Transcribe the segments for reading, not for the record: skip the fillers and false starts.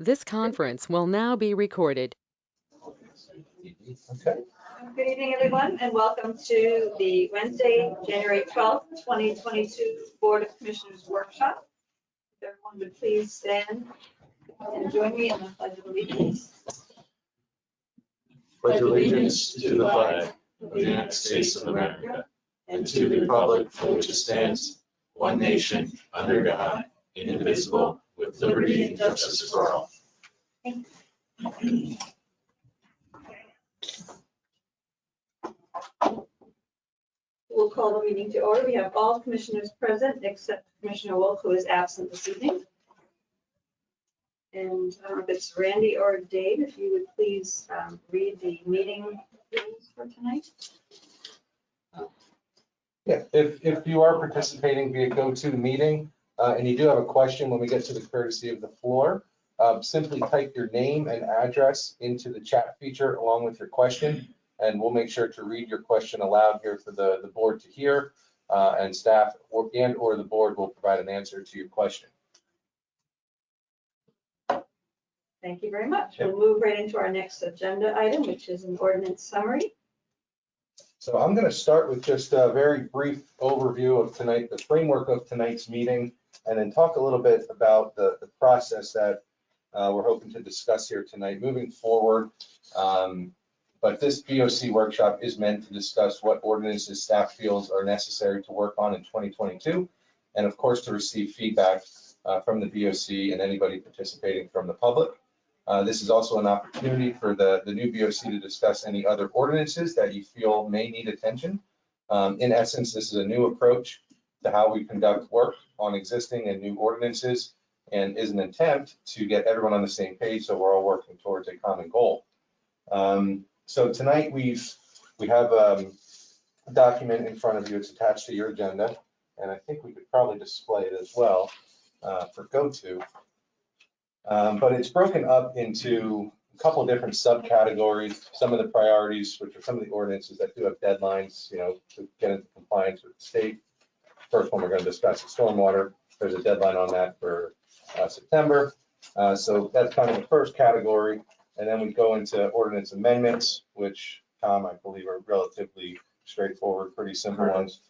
This conference will now be recorded. Okay. Good evening, everyone, and welcome to the Wednesday, January 12th, 2022 Board of Commissioners Workshop. If everyone would please stand and join me in the Pledge of Allegiance. Pledge allegiance to the flag of the United States of America and to the republic for which it stands, one nation, under God, indivisible, with liberty and justice for all. We'll call the meeting to order. We have all commissioners present except Commissioner Wolf, who is absent this evening. And I don't know if it's Randy or Dave, if you would please read the meeting rules for tonight. Yeah, if you are participating via GoToMeeting and you do have a question when we get to the courtesy of the floor, simply type your name and address into the chat feature along with your question, and we'll make sure to read your question aloud here for the board to hear, and staff or the board will provide an answer to your question. Thank you very much. We'll move right into our next agenda item, which is an ordinance summary. So I'm going to start with just a very brief overview of tonight, the framework of tonight's meeting, and then talk a little bit about the process that we're hoping to discuss here tonight moving forward. But this BOC workshop is meant to discuss what ordinances staff feels are necessary to work on in 2022, and of course to receive feedback from the BOC and anybody participating from the public. This is also an opportunity for the new BOC to discuss any other ordinances that you feel may need attention. In essence, this is a new approach to how we conduct work on existing and new ordinances, and is an attempt to get everyone on the same page so we're all working towards a common goal. So tonight we have a document in front of you. It's attached to your agenda, and I think we could probably display it as well for GoTo. But it's broken up into a couple of different subcategories. Some of the priorities, which are some of the ordinances that do have deadlines, to get into compliance with the state. First one we're going to discuss is stormwater. There's a deadline on that for September. So that's kind of the first category. And then we go into ordinance amendments, which, Tom, I believe are relatively straightforward, pretty simple ones.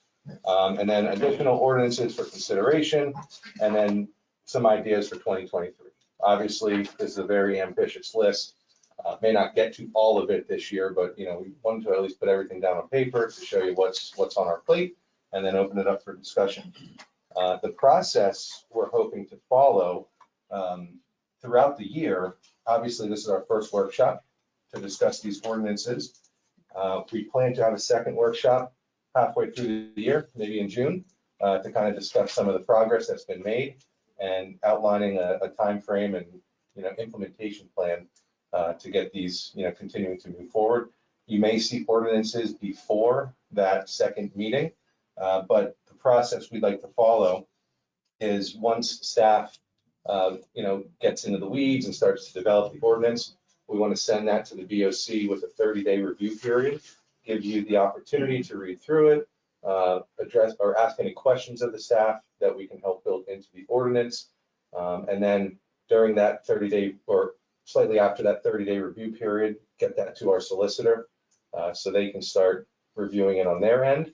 And then additional ordinances for consideration, and then some ideas for 2023. Obviously, this is a very ambitious list. May not get to all of it this year, but we wanted to at least put everything down on paper to show you what's on our plate, and then open it up for discussion. The process we're hoping to follow throughout the year. Obviously, this is our first workshop to discuss these ordinances. We plan to have a second workshop halfway through the year, maybe in June, to kind of discuss some of the progress that's been made and outlining a time frame and implementation plan to get these continuing to move forward. You may see ordinances before that second meeting, but the process we'd like to follow is once staff gets into the weeds and starts to develop the ordinance, we want to send that to the BOC with a 30-day review period, give you the opportunity to read through it, address or ask any questions of the staff that we can help build into the ordinance. And then during that 30-day or slightly after that 30-day review period, get that to our solicitor so they can start reviewing it on their end.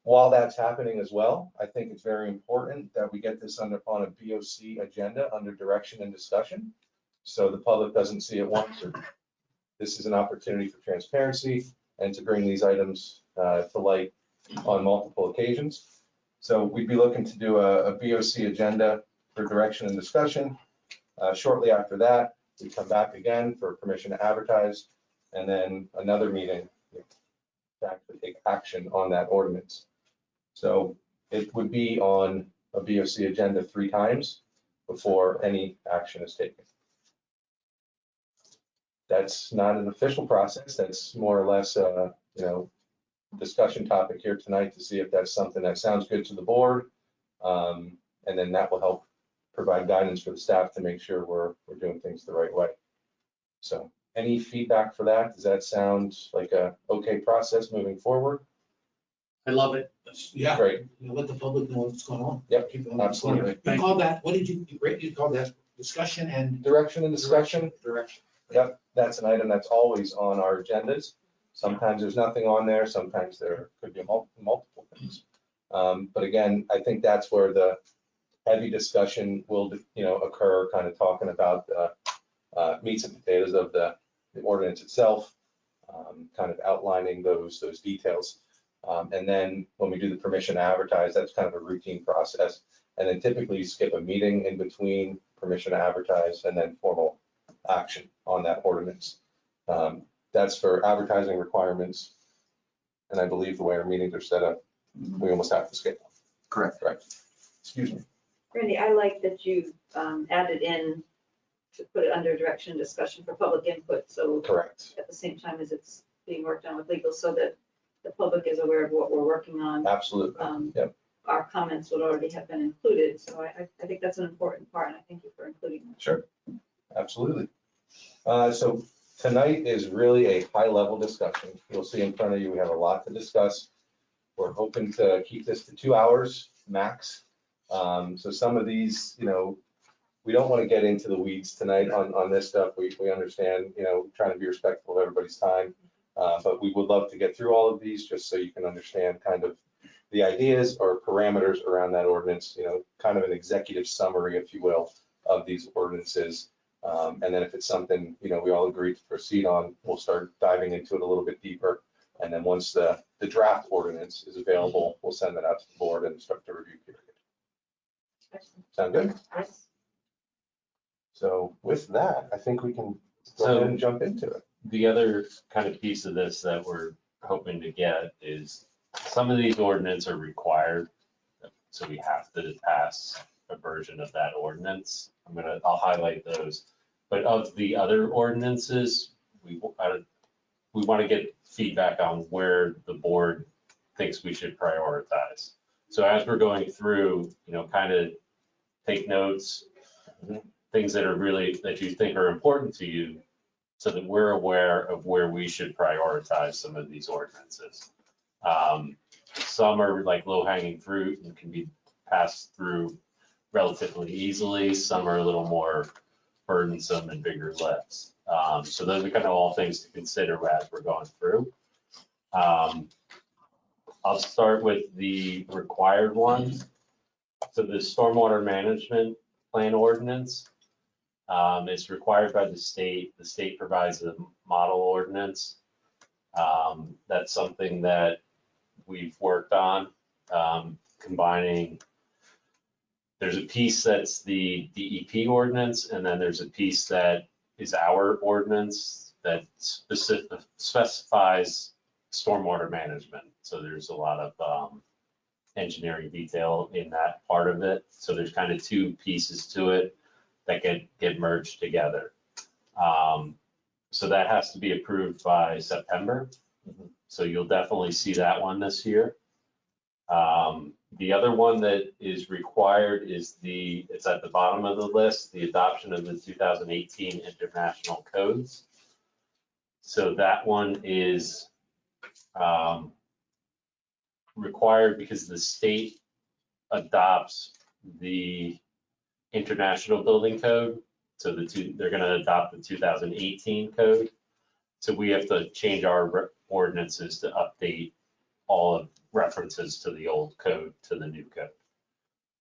While that's happening as well, I think it's very important that we get this on a BOC agenda under direction and discussion, so the public doesn't see it once. This is an opportunity for transparency and to bring these items to light on multiple occasions. So we'd be looking to do a BOC agenda for direction and discussion. Shortly after that, we come back again for permission to advertise, and then another meeting to actually take action on that ordinance. So it would be on a BOC agenda 3 times before any action is taken. That's not an official process. That's more or less a discussion topic here tonight to see if that's something that sounds good to the board, and then that will help provide guidance for the staff to make sure we're doing things the right way. So any feedback for that? Does that sound like a okay process moving forward? I love it. Yeah. Great. Let the public know what's going on. Yep, Keep it on. absolutely. You call that, what did you call that discussion and Direction and discussion. direction. Yep, that's an item that's always on our agendas. Sometimes there's nothing on there, sometimes there could be multiple things. But again, I think that's where the heavy discussion will, occur, kind of talking about the meats and potatoes of the ordinance itself, kind of outlining those details. And then when we do the permission to advertise, that's kind of a routine process. And then typically you skip a meeting in between permission to advertise and then formal action on that ordinance. That's for advertising requirements. And I believe the way our meetings are set up, we almost have to skip them. Correct. Excuse me. Randy, I like that you added in to put it under direction and discussion for public input. So Correct. at the same time as it's being worked on with legal, so that the public is aware of what we're working on. Absolutely. Yep. Our comments would already have been included. So I think that's an important part, and I thank you for including that. Sure. Absolutely. So tonight is really a high-level discussion. You'll see in front of you, we have a lot to discuss. We're hoping to keep this to 2 hours max. So some of these, we don't want to get into the weeds tonight on this stuff. We understand, trying to be respectful of everybody's time. But we would love to get through all of these just so you can understand kind of the ideas or parameters around that ordinance, kind of an executive summary, if you will, of these ordinances. And then if it's something, we all agree to proceed on, we'll start diving into it a little bit deeper. And then once the draft ordinance is available, we'll send that out to the board and start the review period. Sound good? Yes. So with that, I think we can go ahead and jump into it. The other kind of piece of this that we're hoping to get is some of these ordinances are required. So we have to pass a version of that ordinance. I'll highlight those. But of the other ordinances, we want to get feedback on where the board thinks we should prioritize. So as we're going through, kind of take notes, things that are really, that you think are important to you, so that we're aware of where we should prioritize some of these ordinances. Some are like low-hanging fruit and can be passed through relatively easily. Some are a little more burdensome and bigger lifts. So those are kind of all things to consider as we're going through. I'll start with the required ones. So the stormwater management plan ordinance is required by the state. The state provides a model ordinance. That's something that we've worked on, combining. There's a piece that's the DEP ordinance, and then there's a piece that is our ordinance that specifies stormwater management. So there's a lot of engineering detail in that part of it. So there's kind of two pieces to it that get merged together. So that has to be approved by September. So you'll definitely see that one this year. The other one that is required is it's at the bottom of the list, the adoption of the 2018 international codes. So that one is required because the state adopts the international building code. So they're going to adopt the 2018 code. So we have to change our ordinances to update all of references to the old code to the new code.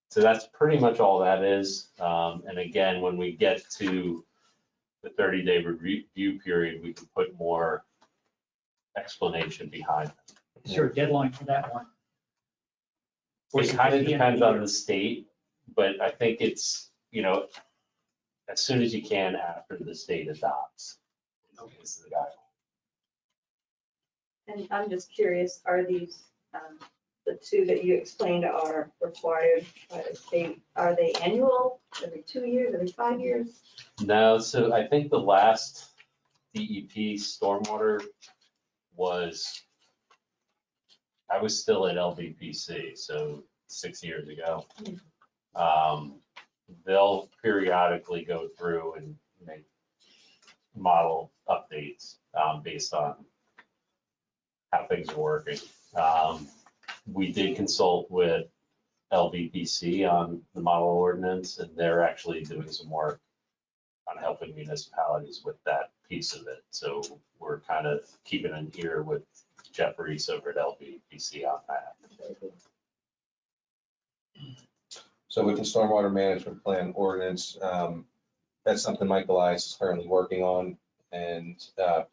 So that's pretty much all that is. And again, when we get to the 30-day review period, we can put more explanation behind it. Is there a deadline for that one? It kind of depends on the state, but I think it's, as soon as you can after the state adopts is the guideline. And I'm just curious, are these, the two that you explained are required by the state, are they annual, every 2 years, every 5 years? No, so I think the last DEP stormwater I was still at LVPC, so 6 years ago. They'll periodically go through and make model updates based on how things are working. We did consult with LVPC on the model ordinance, and they're actually doing some work municipalities with that piece of it. So we're kind of keeping an ear with Jeff Reese over at LBPC on that. So with the stormwater management plan ordinance, that's something Michael Elias is currently working on, and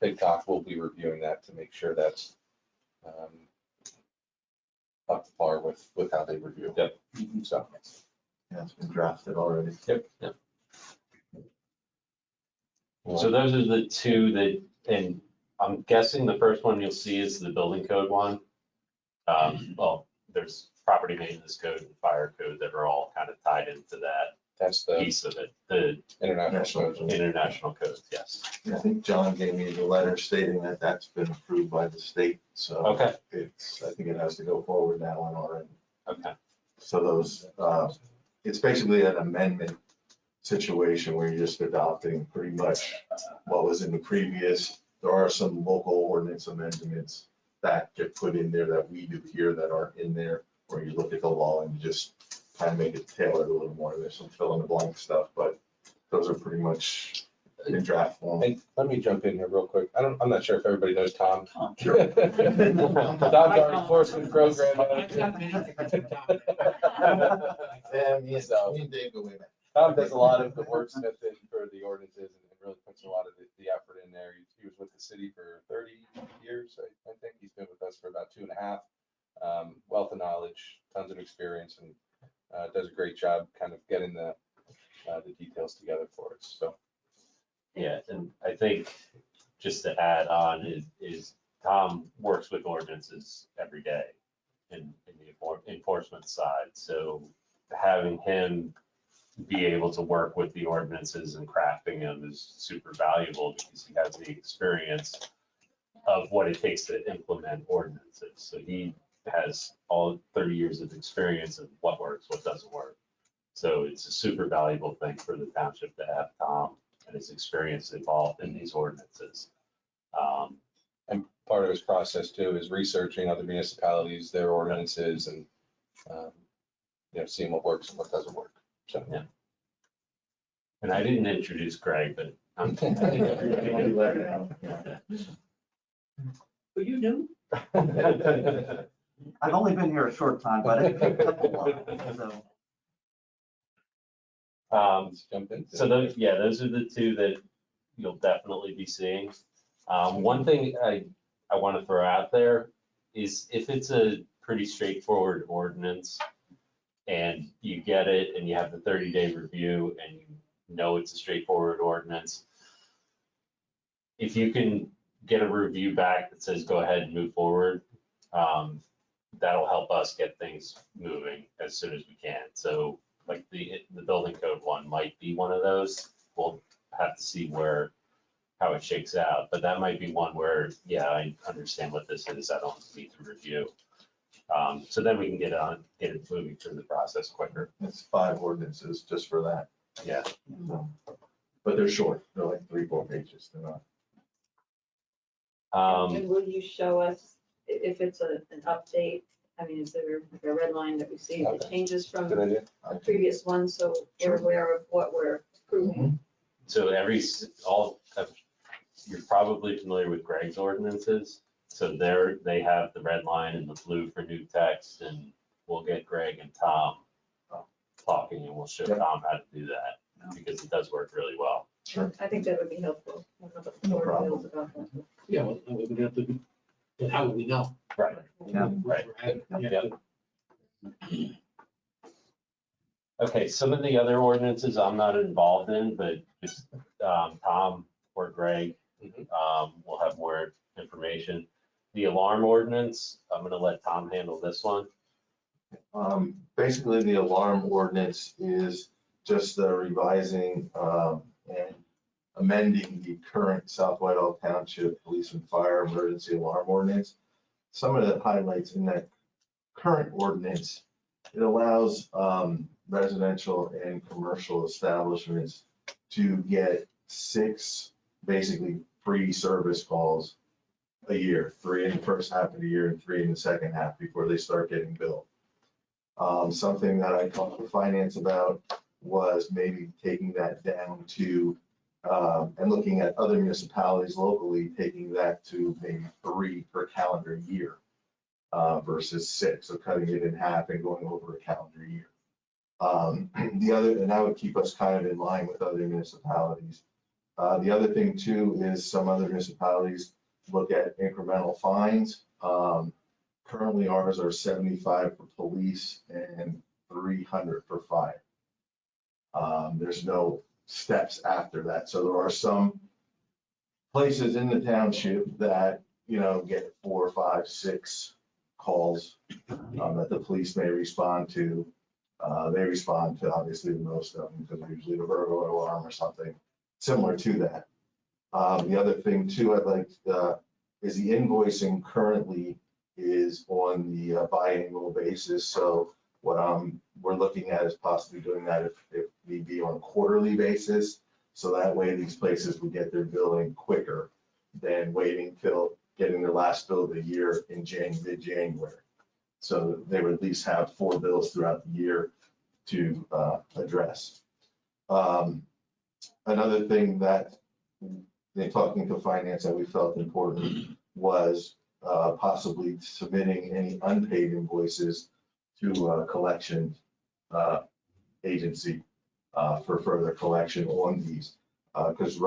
PIGTOC will be reviewing that to make sure that's up to par with how they review. Yep. So. Yeah, it's been drafted already. Yep. So those are the two that, and I'm guessing the first one you'll see is the building code one. Well, there's property maintenance code and fire code that are all kind of tied into that That's the piece of it, the international code. international codes, yes. I think John gave me the letter stating that that's been approved by the state, so. Okay. I think it has to go forward now on our end. Okay. So those, it's basically an amendment situation where you're just adopting pretty much what was in the previous. There are some local ordinance amendments that get put in there that we do here that aren't in there, where you look at the law and you just kind of make it tailored a little more. There's some fill in the blank stuff, but those are pretty much in draft form. And let me jump in here real quick. I'm not sure if everybody knows Tom. Sure. Tom's our enforcement program manager. And me and Dave go way back. Tom does a lot of the wordsmithing for the ordinances and really puts a lot of the effort in there. He was with the city for 30 years, I think. He's been with us for about 2.5. Wealth of knowledge, tons of experience, and does a great job kind of getting the details together for us. So. Yeah, and I think just to add on is Tom works with ordinances every day in the enforcement side. So having him be able to work with the ordinances and crafting them is super valuable because he has the experience of what it takes to implement ordinances. So he has all 30 years of experience of what works, what doesn't work. So it's a super valuable thing for the township to have Tom and his experience involved in these ordinances. And part of his process too is researching other municipalities, their ordinances, and seeing what works and what doesn't work. So. Yeah. And I didn't introduce Greg, but I'm. Well, you knew. I've only been here a short time, but I picked up a lot, so. Let's jump in. So those are the two that you'll definitely be seeing. One thing I want to throw out there is if it's a pretty straightforward ordinance and you get it and you have the 30-day review and you know it's a straightforward ordinance, if you can get a review back that says go ahead and move forward, that'll help us get things moving as soon as we can. So like the building code one might be one of those. We'll have to see how it shakes out, but that might be one where, yeah, I understand what this is. I don't need to review. So then we can get it moving through the process quicker. It's 5 ordinances just for that. Yeah. But they're short. They're like 3-4 pages. They're not. And will you show us if it's an update? I mean, is there like a red line that we see the changes from Good idea. the previous one, so we're aware of what we're approving? So you're probably familiar with Greg's ordinances. So they have the red line and the blue for new text, and we'll get Greg and Tom talking, and we'll show Tom how to do that because it does work really well. Sure. I think that would be helpful. I don't know what the No board problem. feels about that. Yeah, well, we would have to, how would we know? Right. Yeah. Right. Yeah. Okay, some of the other ordinances I'm not involved in, but just Tom or Greg will have more information. The alarm ordinance, I'm gonna let Tom handle this one. Basically, the alarm ordinance is just revising and amending the current South Whitehall Township Police and Fire Emergency Alarm Ordinance. Some of the highlights in that current ordinance, it allows residential and commercial establishments to get 6 basically free service calls a year, 3 in the first half of the year and 3 in the second half before they start getting billed. Something that I talked to finance about was maybe taking that down to And looking at other municipalities locally, taking that to maybe 3 per calendar year versus 6, so cutting it in half and going over a calendar year. And that would keep us kind of in line with other municipalities. The other thing too is some other municipalities look at incremental fines. Currently ours are 75 for police and 300 for fire. There's no steps after that. So there are some places in the township that, get 4, 5, 6 calls that the police may respond to. They respond to obviously most of them because usually the burglar alarm or something similar to that. The other thing too, I'd like is the invoicing currently is on the biannual basis. So what we're looking at is possibly doing that if need be on a quarterly basis. So that way these places would get their billing quicker than waiting till getting their last bill of the year in mid-January. So they would at least have 4 bills throughout the year to address. Another thing that in talking to finance that we felt important was possibly submitting any unpaid invoices to a collection agency for further collection on these. Because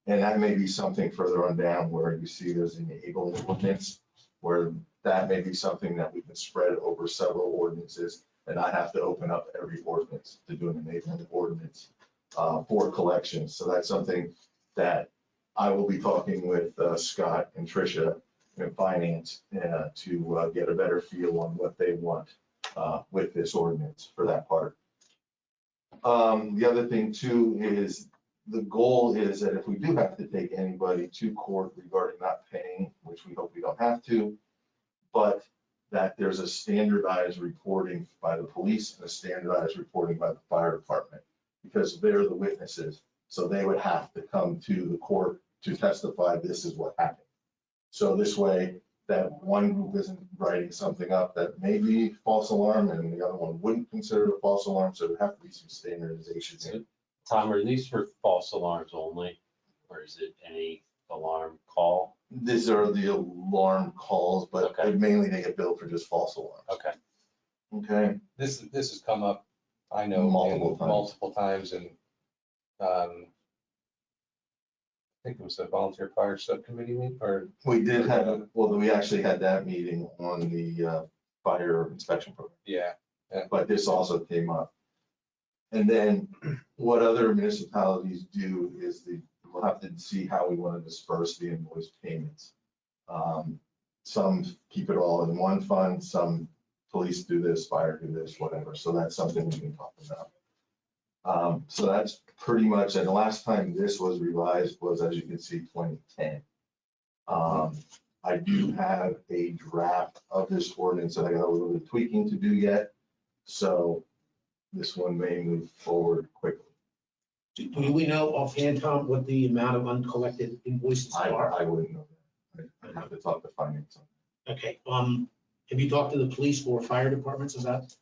and that may be something further on down where you see there's an enabling ordinance, where that may be something that we can spread over several ordinances and not have to open up every ordinance to do an enabling ordinance for collections. So that's something that I will be talking with Scott and Tricia in finance to get a better feel on what they want with this ordinance for that part. The other thing too is the goal is that if we do have to take anybody to court regarding not paying, which we hope we don't have to, but that there's a standardized reporting by the police and a standardized reporting by the fire department, because they're the witnesses. So they would have to come to the court to testify this is what happened. So this way that one group isn't writing something up that may be false alarm and the other one wouldn't consider it a false alarm. So there have to be some standardization in it. Tom, are these for false alarms only, or is it any alarm call? These are the alarm calls, but Okay. mainly they get billed for just false alarms. Okay. Okay. This has come up, I know, multiple times, and I think it was the volunteer fire subcommittee meeting, or We did have, we actually had that meeting on the fire inspection program. yeah. But this also came up. And then what other municipalities do is we'll have to see how we want to disperse the invoice payments. Some keep it all in one fund, some police do this, fire do this, whatever. So that's something we can talk about. So that's pretty much, and the last time this was revised was, as you can see, 2010. I do have a draft of this ordinance that I got a little bit of tweaking to do yet. So this one may move forward quickly. Do we know offhand, Tom, what the amount of uncollected invoices are? I wouldn't know that. I'd have to talk to finance. Okay, have you talked to the police or fire departments about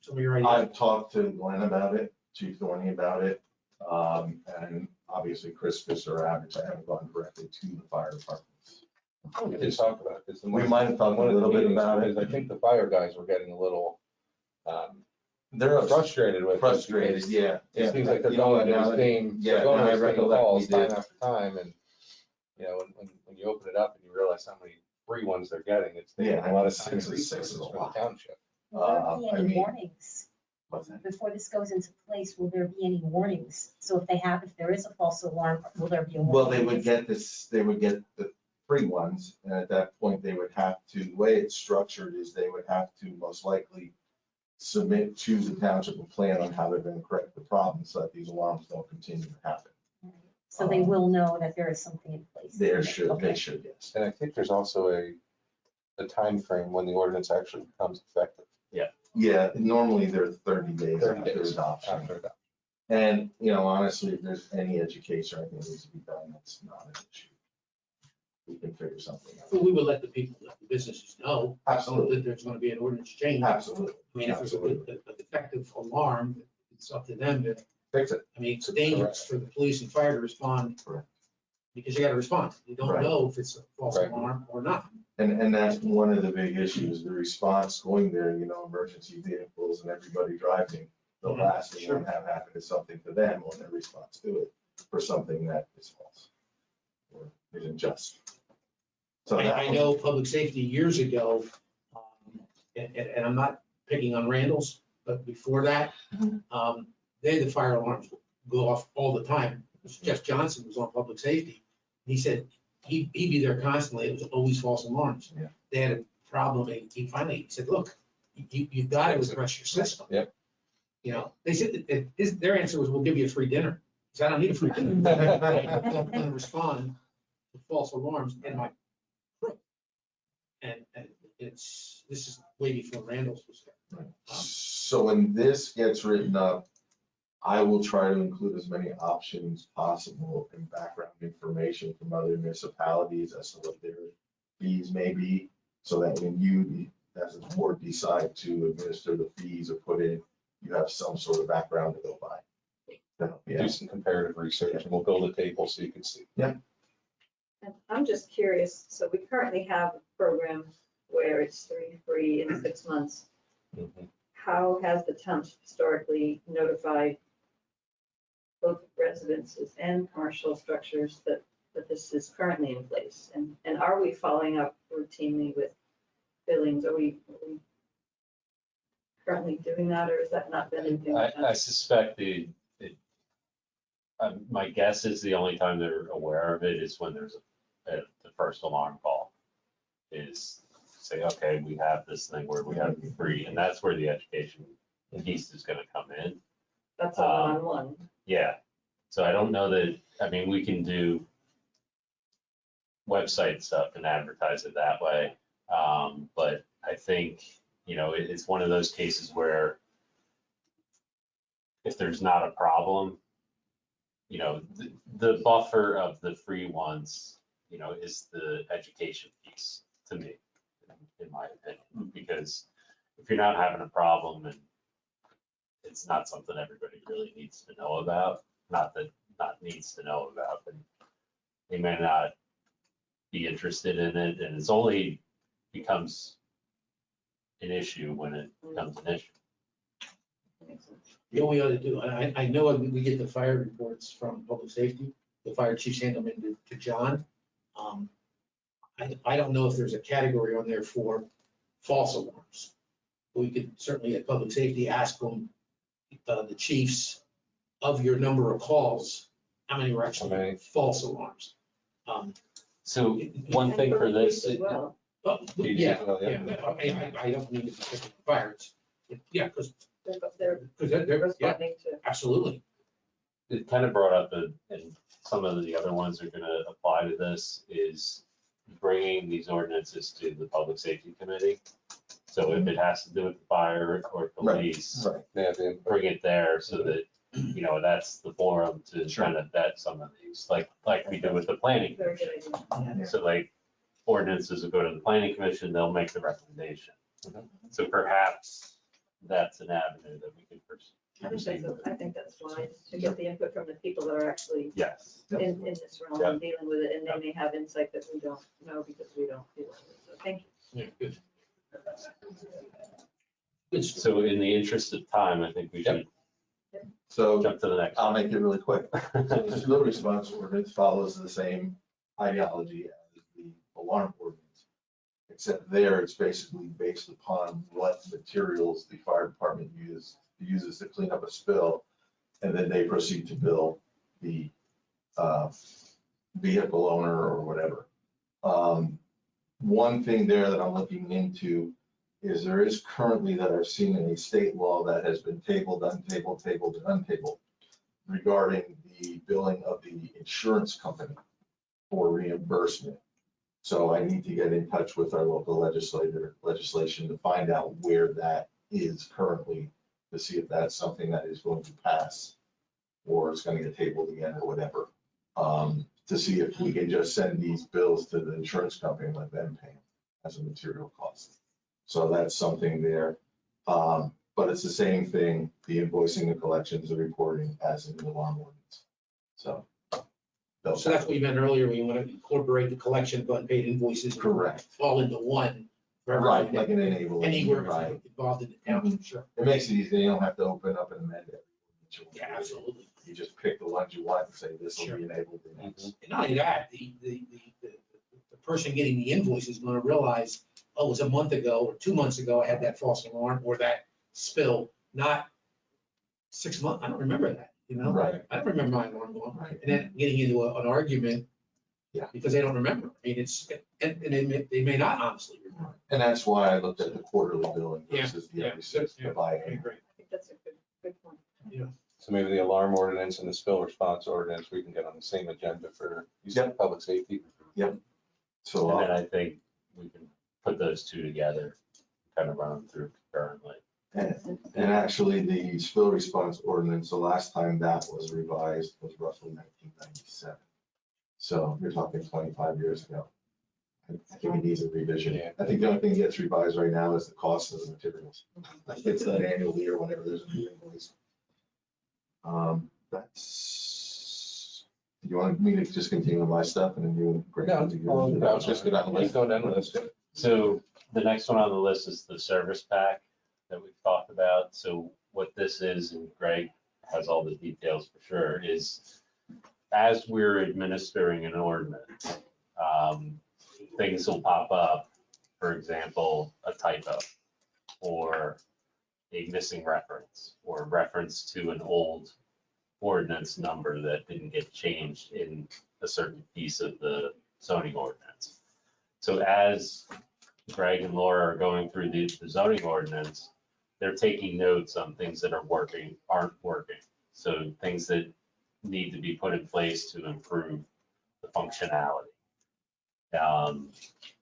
some of your ideas? I've talked to Glenn about it, Chief Thorney about it, and obviously Chris Fisher, I haven't gone directly to the fire departments. We did talk about this. We might have talked a little bit about it. I think the fire guys were getting a little They're frustrated with it. frustrated, yeah. It seems like they're You know what, going to now the that- same, yeah, they're going now I to the same recollect we calls time did. after time, and, when you open it up and you realize how many free ones they're getting, it's taking Yeah, a lot of 6 time and is resources a for the lot. township. Will there be I any mean- warnings? What's that? Before this goes into place, will there be any warnings? So if there is a false alarm, will there be a warning? Well, they would get the free ones, and at that point, they would have to, the way it's structured is they would have to most likely choose the township a plan on how they're going to correct the problem so that these alarms don't continue to happen. So they will know that there is something in place. They Okay. should, yes. And I think there's also a time frame when the ordinance actually becomes effective. Yeah, normally they're 30 days 30 after days adoption. after that. And, honestly, if there's any education I think needs to be done, that's not an issue. We can figure something So out. we would let the people, let the businesses know Absolutely, that there's going to be an ordinance change. absolutely. I mean, if there's an effective alarm, it's up to them to Fix it. I mean, it's dangerous for the police and fire to respond. Correct. Because you gotta respond. You don't Right. know if it's a false Right. alarm or not. And that's one of the big issues, the response going there, emergency vehicles and everybody driving. The Mhm. last thing Sure. that have happen is something to them on their response to it for something that is false or isn't just. So that I was- know public safety years ago, and I'm not picking on Randall's, but before that, they had the fire alarms go off all the time. Jeff Johnson was on public safety. He said he'd be there constantly. It was always false alarms. Yeah. They had a problem and he finally said, look, you've got to address your system. Yep. They said, their answer was, we'll give you a free dinner. He said, I don't need a free dinner. I'm going to respond to false alarms in my room. And this is way before Randall's was there. So when this gets written up, I will try to include as many options possible and background information from other municipalities as to what their fees may be, so that when you, as a board, decide to administer the fees or put in, you have some sort of background to go by. Do some comparative research and we'll build a table so you can see. And I'm just curious, so we currently have a program where it's 3 free in 6 months. Mhm. How has the township historically notified both residences and commercial structures that this is currently in place? And are we following up routinely with billings? Are we currently doing that, or is that not been anything? I suspect my guess is the only time they're aware of it is when there's the first alarm call. Is say, okay, we have this thing where we have it free, and that's where the education piece is gonna come in. That's a one-on-one. Yeah, so I don't know that, I mean, we can do website stuff and advertise it that way. But I think, it's one of those cases where if there's not a problem, the buffer of the free ones, is the education piece to me, in my opinion, because if you're not having a problem and it's not something everybody really needs to know about, not needs to know about, and they may not be interested in it, and it's only becomes an issue when it becomes an issue. The only other do, I know we get the fire reports from public safety, the fire chiefs hand them in to John. I don't know if there's a category on there for false alarms. We could certainly at public safety ask them, the chiefs, of your number of calls, how many were actually false alarms? So one thing for this, As well. Yeah, Well, yeah. I don't mean to be picking fires. Yeah, because They're they're, yeah, responding to. absolutely. it kind of brought up, and some of the other ones are gonna apply to this, is bringing these ordinances to the public safety committee. So if it has to do with the fire or police, Right. Yeah, the- bring it there so that, that's the forum to kind of vet some of these, like we do with the planning Very commission. good idea. So like ordinances will go to the planning commission, they'll make the recommendation. So perhaps that's an avenue that we could proceed with. I think that's wise, to get the input from the people that are actually Yes. in this realm and dealing with it, and they may have insight that we don't know because we don't deal with it. So thank you. Yeah, good. Good. So in the interest of time, I think we should So jump to the next. I'll make it really quick. So the spill response ordinance follows the same ideology as the alarm ordinance, except there it's basically based upon what materials the fire department uses to clean up a spill, and then they proceed to bill the vehicle owner or whatever. One thing there that I'm looking into is there is currently, that I've seen in a state law that has been tabled, untabled, tabled, and untabled, regarding the billing of the insurance company for reimbursement. So I need to get in touch with our local legislation to find out where that is currently, to see if that's something that is going to pass or it's going to get tabled again or whatever. To see if we can just send these bills to the insurance company and let them pay them as a material cost. So that's something there. But it's the same thing, the invoicing, the collections, the reporting as in the alarm ordinance. So. So that's what you meant earlier, when you want to incorporate the collection of unpaid invoices. Correct. All into one. for Right, everything. like an enabling. Anywhere Right. involved in the town, sure. It makes it easy. You don't have to open up and amend it. Yeah, absolutely. You just pick the ones you want and say, this will Sure. be enabled. in next. And not only that, the person getting the invoice is going to realize, oh, it was a month ago or 2 months ago, I had that false alarm or that spill, not 6 months. I don't remember that, you know? Right. I don't remember my alarm going. Right. And then getting into an argument. Yeah. Because they don't remember. I mean, and they may not honestly remember. And that's why I looked at the quarterly billing Yeah, versus the yeah, every six, yeah. the I biannual. agree. I think that's a good point. So maybe the alarm ordinance and the spill response ordinance, we can get on the same agenda for, you said public safety? So, And then I think we can put those two together, kind of run them through concurrently. and actually the spill response ordinance, the last time that was revised was roughly 1997. So you're talking 25 years ago. I think it needs a revision. Yeah. I think the only thing that gets revised right now is the cost of the materials. Like it's that annually or whenever there's a new invoice. That's, you want me to just continue with my stuff and then you? No, I was just gonna. Keep going down the list. So the next one on the list is the service pack that we've talked about. So what this is, and Greg has all the details for sure, is as we're administering an ordinance, things will pop up. For example, a typo or a missing reference or reference to an old ordinance number that didn't get changed in a certain piece of the zoning ordinance. So as Greg and Laura are going through the zoning ordinance, they're taking notes on things that are working, aren't working. So things that need to be put in place to improve the functionality.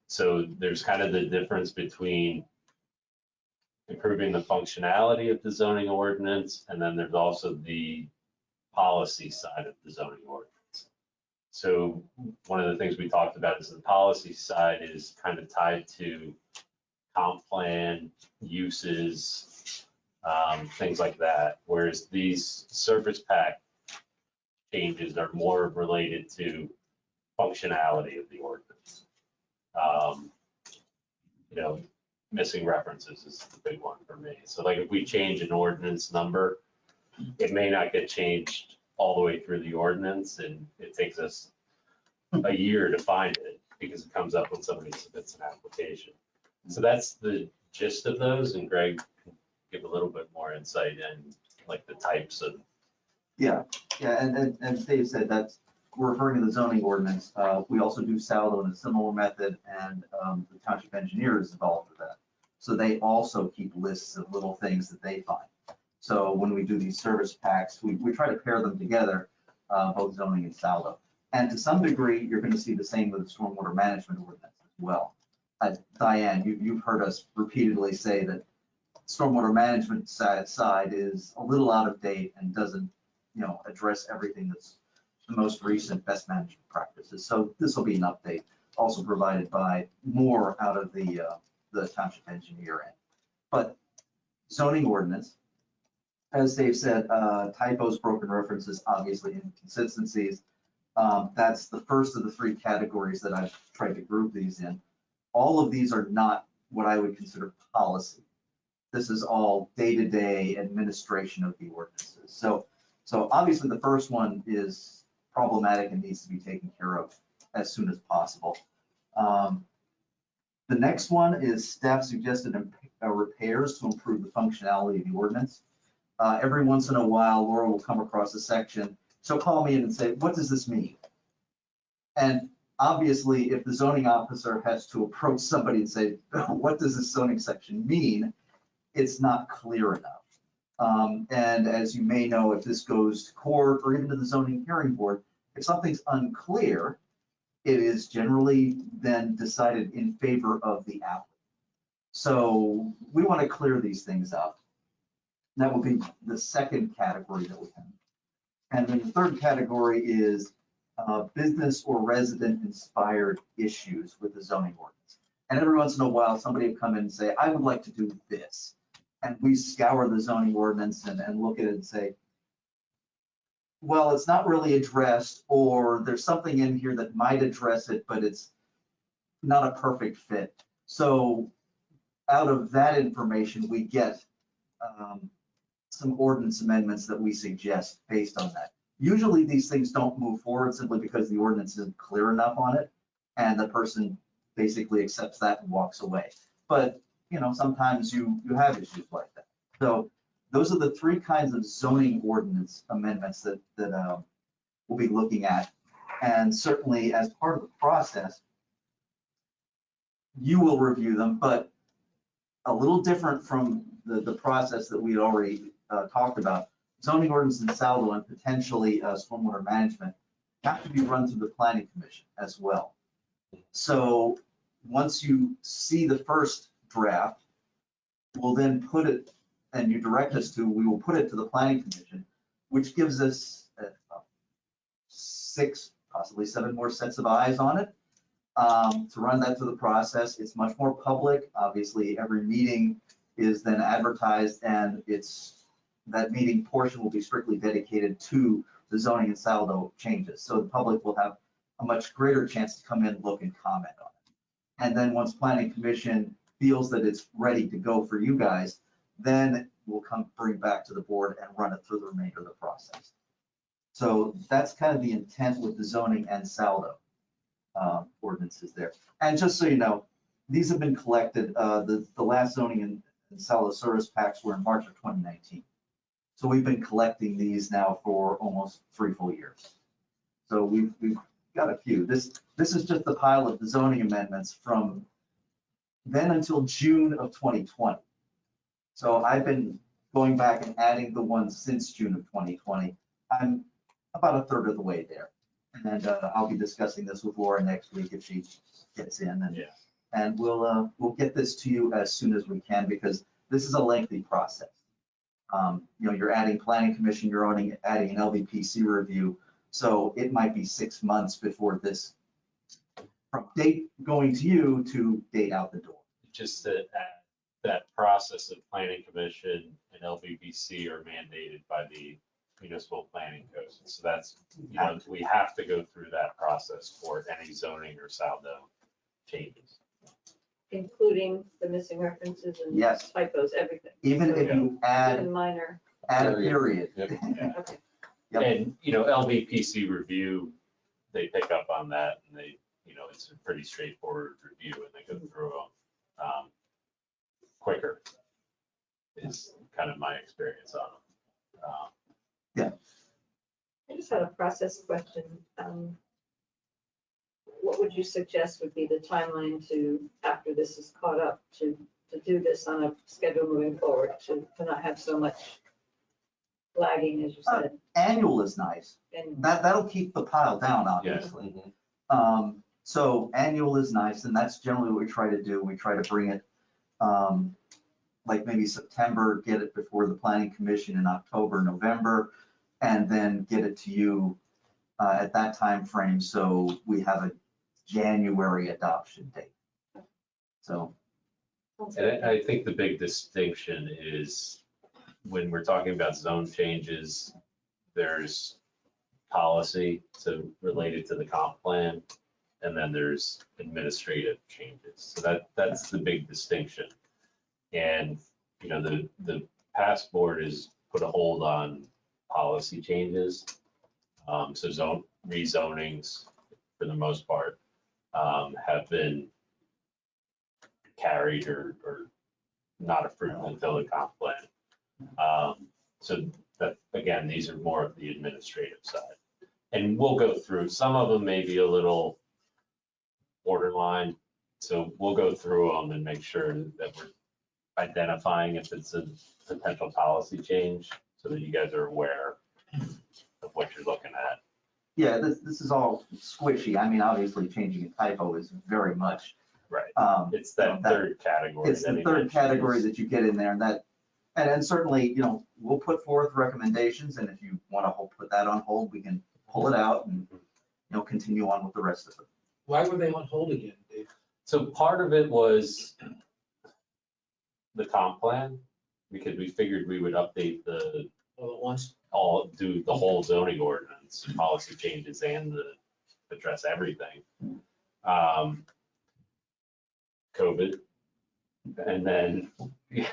So there's kind of the difference between improving the functionality of the zoning ordinance, and then there's also the policy side of the zoning ordinance. So one of the things we talked about is the policy side is kind of tied to comp plan, uses, things like that. Whereas these service pack changes are more related to functionality of the ordinance. Missing references is the big one for me. So like if we change an ordinance number, it may not get changed all the way through the ordinance, and it takes us a year to find it because it comes up when somebody submits an application. So that's the gist of those, and Greg can give a little bit more insight and like the types of. Yeah, and as Dave said, that's, we're referring to the zoning ordinance. We also do saldo in a similar method, and the township engineer is involved with that. So they also keep lists of little things that they find. So when we do these service packs, we try to pair them together, both zoning and saldo. And to some degree, you're going to see the same with the stormwater management ordinance as well. Diane, you've heard us repeatedly say that stormwater management side is a little out of date and doesn't, address everything that's the most recent best management practices. So this will be an update, also provided by more out of the township engineer end. But zoning ordinance, as Dave said, typos, broken references, obviously inconsistencies. That's the first of the three categories that I've tried to group these in. All of these are not what I would consider policy. This is all day-to-day administration of the ordinances. So obviously the first one is problematic and needs to be taken care of as soon as possible. The next one is staff suggested repairs to improve the functionality of the ordinance. Every once in a while, Laura will come across a section. She'll call me in and say, what does this mean? And obviously, if the zoning officer has to approach somebody and say, what does this zoning section mean? It's not clear enough. And as you may know, if this goes to court or even to the zoning hearing board, if something's unclear, it is generally then decided in favor of the applicant. So we want to clear these things up. That will be the second category that we have. And then the third category is business or resident inspired issues with the zoning ordinance. And every once in a while, somebody will come in and say, I would like to do this. and we scour the zoning ordinance and look at it and say, well, it's not really addressed, or there's something in here that might address it, but it's not a perfect fit. So out of that information, we get some ordinance amendments that we suggest based on that. Usually these things don't move forward simply because the ordinance isn't clear enough on it, and the person basically accepts that and walks away. But, you know, sometimes you have issues like that. So those are the three kinds of zoning ordinance amendments that we'll be looking at. And certainly as part of the process, you will review them, but a little different from the process that we had already talked about. Zoning ordinance and saldo and potentially stormwater management have to be run through the planning commission as well. So once you see the first draft, we'll then put it, and you direct us to, we will put it to the planning commission, which gives us 6, possibly 7 more sets of eyes on it to run that through the process. It's much more public. Obviously, every meeting is then advertised, and that meeting portion will be strictly dedicated to the zoning and saldo changes. So the public will have a much greater chance to come in, look, and comment on it. And then once planning commission feels that it's ready to go for you guys, then we'll bring back to the board and run it through the remainder of the process. So that's kind of the intent with the zoning and saldo ordinances there. And just so you know, these have been collected. The last zoning and saldo service packs were in March of 2019. So we've been collecting these now for almost 3 full years. So we've got a few. This is just the pile of the zoning amendments from then until June of 2020. So I've been going back and adding the ones since June of 2020. I'm about a third of the way there. And I'll be discussing this with Laura next week if she gets in. And we'll get this to you as soon as we can, because this is a lengthy process. You know, you're adding planning commission, you're adding an LVPC review. So it might be 6 months before this, from date going to you to date out the door. Just that process of planning commission and LVBC are mandated by the municipal planning code. So that's, you know, we have to go through that process for any zoning or saldo changes. Including the missing references and Yes. typos, everything. Even if you add Even minor. a period. Okay. Yep. And, you know, LVPC review, they pick up on that, and they, you know, it's a pretty straightforward review, and they go through them quicker, is kind of my experience on them. I just had a process question. What would you suggest would be the timeline to, after this is caught up, to do this on a schedule moving forward, to not have so much lagging, as you said? Annual is nice. And That'll keep the pile down, obviously. So annual is nice, and that's generally what we try to do. We try to bring it like maybe September, get it before the planning commission in October, November, and then get it to you at that time frame, so we have a January adoption date. So. And I think the big distinction is when we're talking about zone changes, there's policy related to the comp plan, and then there's administrative changes. So that's the big distinction. And, you know, the past board has put a hold on policy changes. So rezonings, for the most part, have been carried or not approved until the comp plan. So that, again, these are more of the administrative side. And we'll go through, some of them may be a little borderline. So we'll go through them and make sure that we're identifying if it's a potential policy change, so that you guys are aware of what you're looking at. Yeah, this is all squishy. I mean, obviously changing a typo is very much. Right. It's that third category. It's the third category that you get in there, and certainly, you know, we'll put forth recommendations, and if you want to put that on hold, we can pull it out and, you know, continue on with the rest of it. Why were they on hold again, Dave? So part of it was the comp plan, because we figured we would update All at once. do the whole zoning ordinance, policy changes and address everything. COVID. And then, the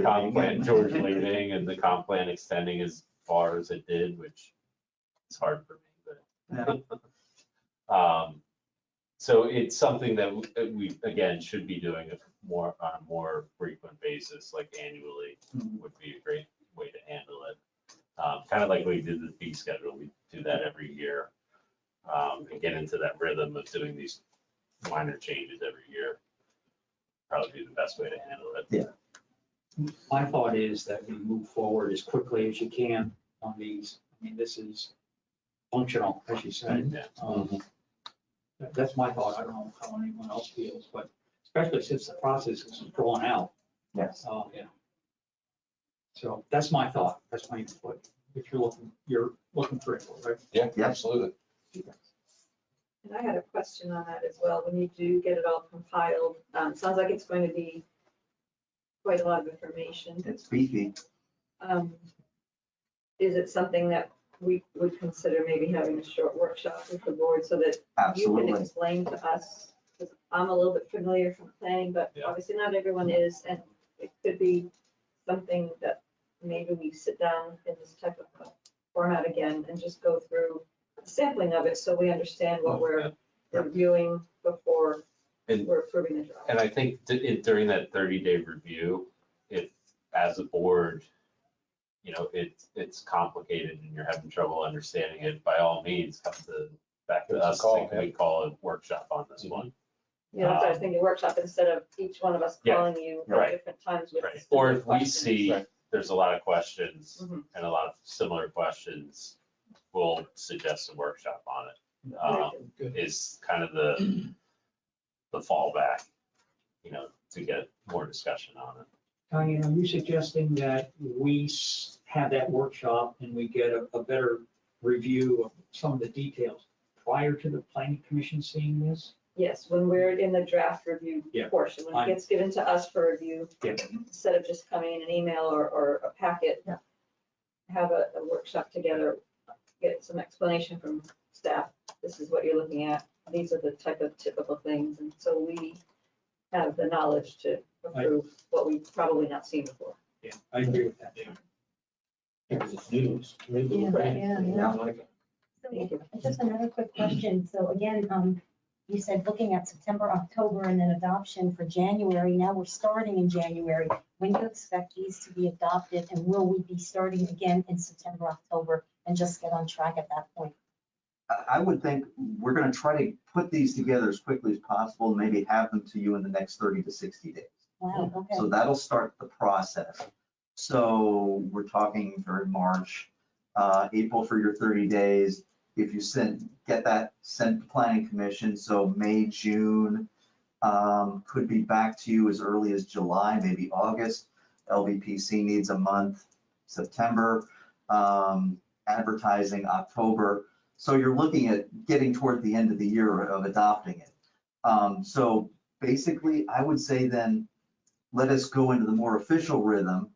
comp plan, George leaving and the comp plan extending as far as it did, which is hard for me, but. So it's something that we, again, should be doing on a more frequent basis, like annually, would be a great way to handle it. Kind of like we did the fee schedule, we do that every year. And get into that rhythm of doing these minor changes every year. Probably be the best way to handle it. Yeah. My thought is that we move forward as quickly as you can on these. I mean, this is functional, as you said. Yeah. That's my thought. I don't know how anyone else feels, but especially since the process is drawn out. Yes. Yeah. So that's my thought. That's my input. If you're looking for it, right? Yeah, Yeah. absolutely. And I had a question on that as well. When you do get it all compiled, sounds like it's going to be quite a lot of information. It's beefy. Is it something that we would consider maybe having a short workshop with the board so that you can Absolutely. explain to us? Because I'm a little bit familiar from planning, but Yeah. obviously not everyone is, and it could be something that maybe we sit down in this type of format again and just go through a sampling of it so we understand what we're reviewing before And- we're approving the draft. And I think during that 30-day review, if as a board, it's complicated and you're having trouble understanding it, by all means, come back to us, and we call a workshop on this one. Yeah, that's what I was thinking, workshop instead of each one of us Yeah, calling you right. at different times with. Right. Or if we questions. see Right. there's a lot of questions Mhm. and a lot of similar questions, we'll suggest a workshop on it. Very good. Is kind of the fallback, to get more discussion on it. Diane, are you suggesting that we have that workshop and we get a better review of some of the details prior to the planning commission seeing this? Yes, when we're in the draft review Yeah. portion, when it Fine. gets given to us for review, Yeah. instead of just coming in an email or a packet, Yeah. have a workshop together, get some explanation from staff. This is what you're looking at. These are the type of typical things. And so we have the knowledge to approve what we've probably not seen before. Yeah, I agree with that. Because it's news. Thank you. Just another quick question. So again, you said looking at September, October, and then adoption for January. Now we're starting in January. When do you expect these to be adopted? And will we be starting again in September, October, and just get on track at that point? I would think we're going to try to put these together as quickly as possible and maybe have them to you in the next 30 to 60 days. Wow, okay. So that'll start the process. So we're talking for March, April for your 30 days. If you get that sent to planning commission, so May, June, could be back to you as early as July, maybe August. LVPC needs a month, September, advertising October. So you're looking at getting toward the end of the year of adopting it. So basically, I would say then, let us go into the more official rhythm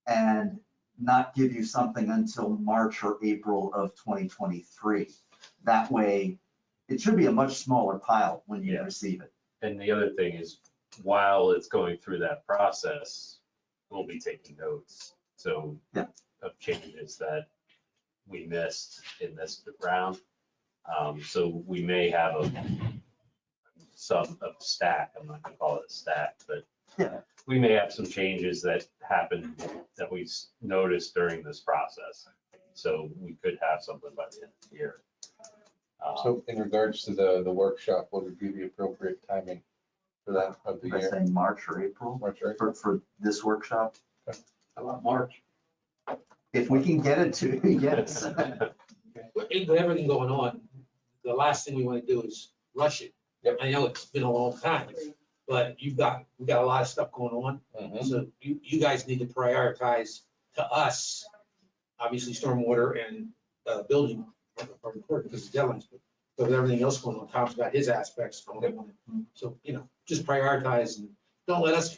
and not give you something until March or April of 2023. That way, it should be a much smaller pile when you receive it. And the other thing is, while it's going through that process, we'll be taking notes. So Yeah. of changes that we missed in this round. So we may have a stack, I'm not gonna call it a stack, but Yeah. we may have some changes that happened that we noticed during this process. So we could have something by the end of the year. So in regards to the workshop, what would be the appropriate timing for that of the If I year? say March or April March, right? for this workshop, How about March? if we can get it to, yes. With everything going on, the last thing we want to do is rush it. Yep. I know it's been a long time, but we got a lot of stuff going on. Mhm. So you guys need to prioritize to us, obviously stormwater and building are important because of deadlines, but with everything else going on, Tom's got his aspects going on. So, just prioritize and don't let us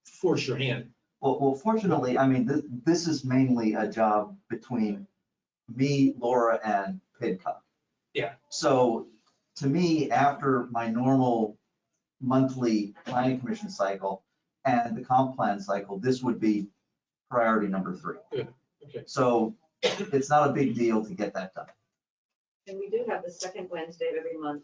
force your hand. Well, fortunately, I mean, this is mainly a job between me, Laura, and PIDCOG. Yeah. So to me, after my normal monthly planning commission cycle and the comp plan cycle, this would be priority number 3. Good, okay. So it's not a big deal to get that done. And we do have the second Wednesday of every month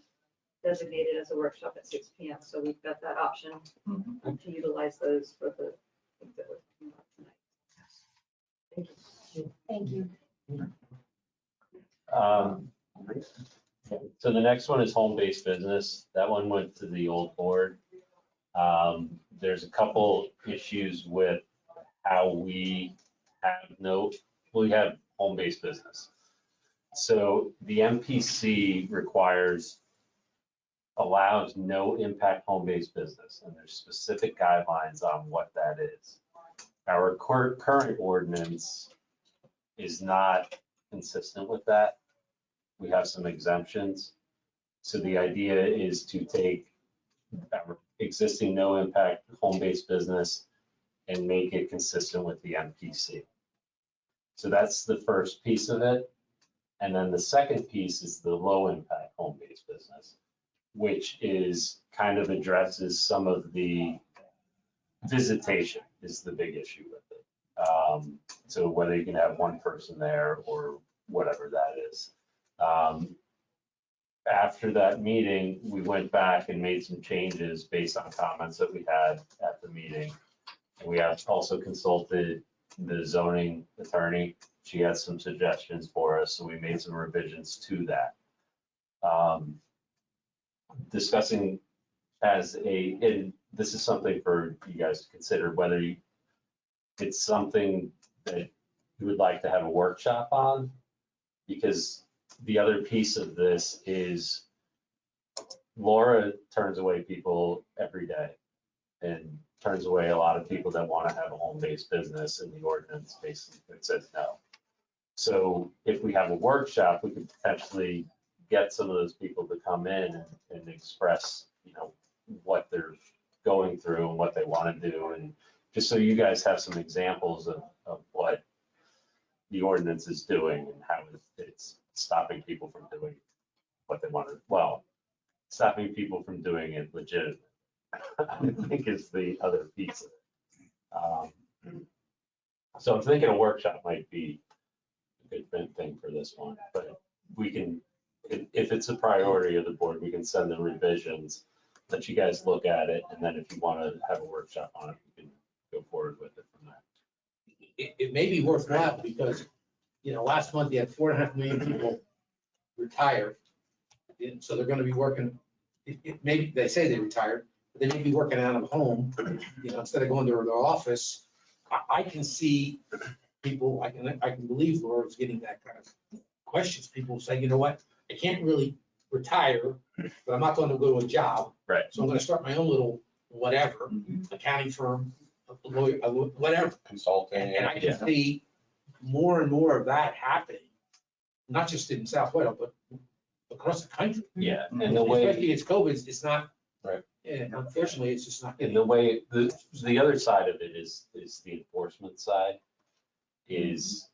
designated as a workshop at 6 PM. So we've got that option to utilize those for the things that we're talking about tonight. Thank you. Thank you. So the next one is home-based business. That one went to the old board. There's a couple issues with how we have home-based business. So the MPC allows no impact home-based business, and there's specific guidelines on what that is. Our current ordinance is not consistent with that. We have some exemptions. So the idea is to take our existing no impact home-based business and make it consistent with the MPC. So that's the first piece of it. And then the second piece is the low impact home-based business, which is kind of addresses some of the visitation is the big issue with it. So whether you can have one person there or whatever that is. After that meeting, we went back and made some changes based on comments that we had at the meeting. And we have also consulted the zoning attorney. She had some suggestions for us, so we made some revisions to that. Discussing this is something for you guys to consider, whether it's something that you would like to have a workshop on, because the other piece of this is Laura turns away people every day and turns away a lot of people that want to have a home-based business, and the ordinance basically says no. So if we have a workshop, we could potentially get some of those people to come in and express, what they're going through and what they want to do. And just so you guys have some examples of what the ordinance is doing and how it's stopping people from doing what they want to, stopping people from doing it legitimately, I think is the other piece of it. So I'm thinking a workshop might be a good thing for this one, but we can, if it's a priority of the board, we can send the revisions, let you guys look at it, and then if you want to have a workshop on it, we can go forward with it from there. It may be worthwhile because, last month you had 4.5 million people retire. And so they're going to be working, maybe they say they retired, but they may be working out of home, instead of going to their office. I can see people, I can believe Laura's getting that kind of questions. People say, you know what, I can't really retire, but I'm not going to go to a job. Right. So I'm going to start my own little whatever, accounting firm, lawyer, whatever. Consulting. And I can see more and more of that happening, not just in South Whitehall, but across the country. Yeah, and the way, Especially it's COVID, it's not. Right. Yeah, unfortunately, it's just not. in the way, the other side of it is the enforcement side. Is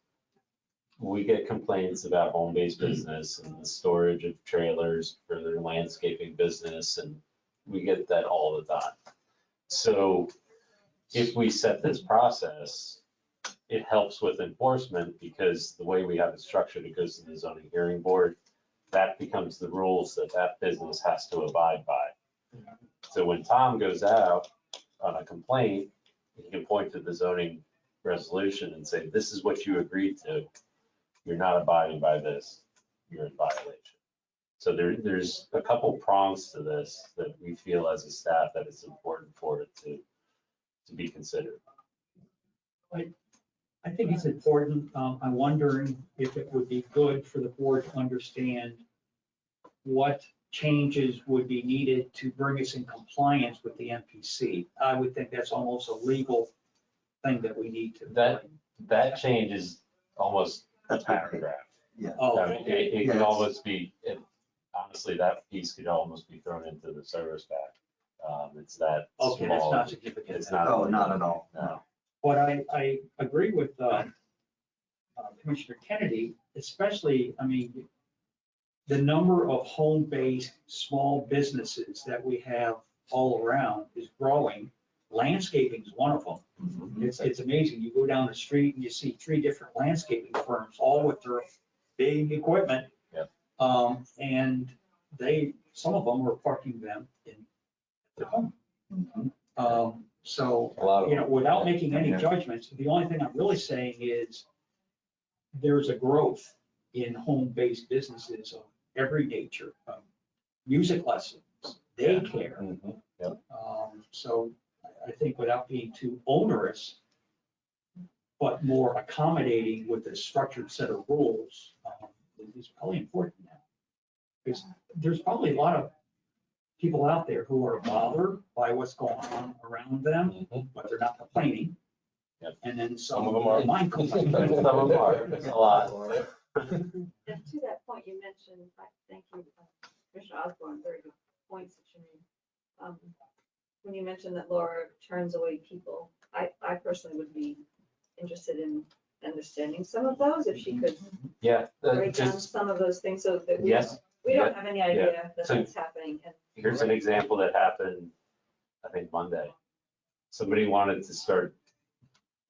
we get complaints about home-based business and the storage of trailers for their landscaping business, and we get that all the time. So if we set this process, it helps with enforcement, because the way we have it structured, it goes to the zoning hearing board. That becomes the rules that business has to abide by. So when Tom goes out on a complaint, he can point to the zoning resolution and say, this is what you agreed to. You're not abiding by this, you're in violation. So there's a couple prongs to this that we feel as a staff that it's important for it to be considered. I think it's important. I'm wondering if it would be good for the board to understand what changes would be needed to bring us in compliance with the MPC. I would think that's almost a legal thing that we need to. That change is almost a paragraph. Yeah. Oh, I mean, it could almost be, honestly, that piece could almost be thrown into the service back. It's that Okay, that's small. not significant. It's not. Oh, not at all. No. But I agree with Commissioner Kennedy, especially, I mean, the number of home-based small businesses that we have all around is growing. Landscaping is one of them. It's amazing. You go down the street and you see 3 different landscaping firms, all with their big equipment. Yep. And some of them are parking them in their home. So, A lot of them. without making any Yeah. judgments, the only thing I'm really saying is there's a growth in home-based businesses of every nature, music lessons, daycare. Mhm. So I think without being too onerous, but more accommodating with a structured set of rules, is probably important now. Because there's probably a lot of people out there who are bothered by what's going on around them, Mhm. but they're not complaining. Yep. And then Some of them are. mind complaining. Some of them are, it's a lot. And to that point, you mentioned, thank you, Commissioner Osborne, very good points that you made. When you mentioned that Laura turns away people, I personally would be interested in understanding some of those, if she could Yeah, break down just, some of those things so that yes, we don't have any idea that So- that's happening. And here's an example that happened, I think Monday. Somebody wanted to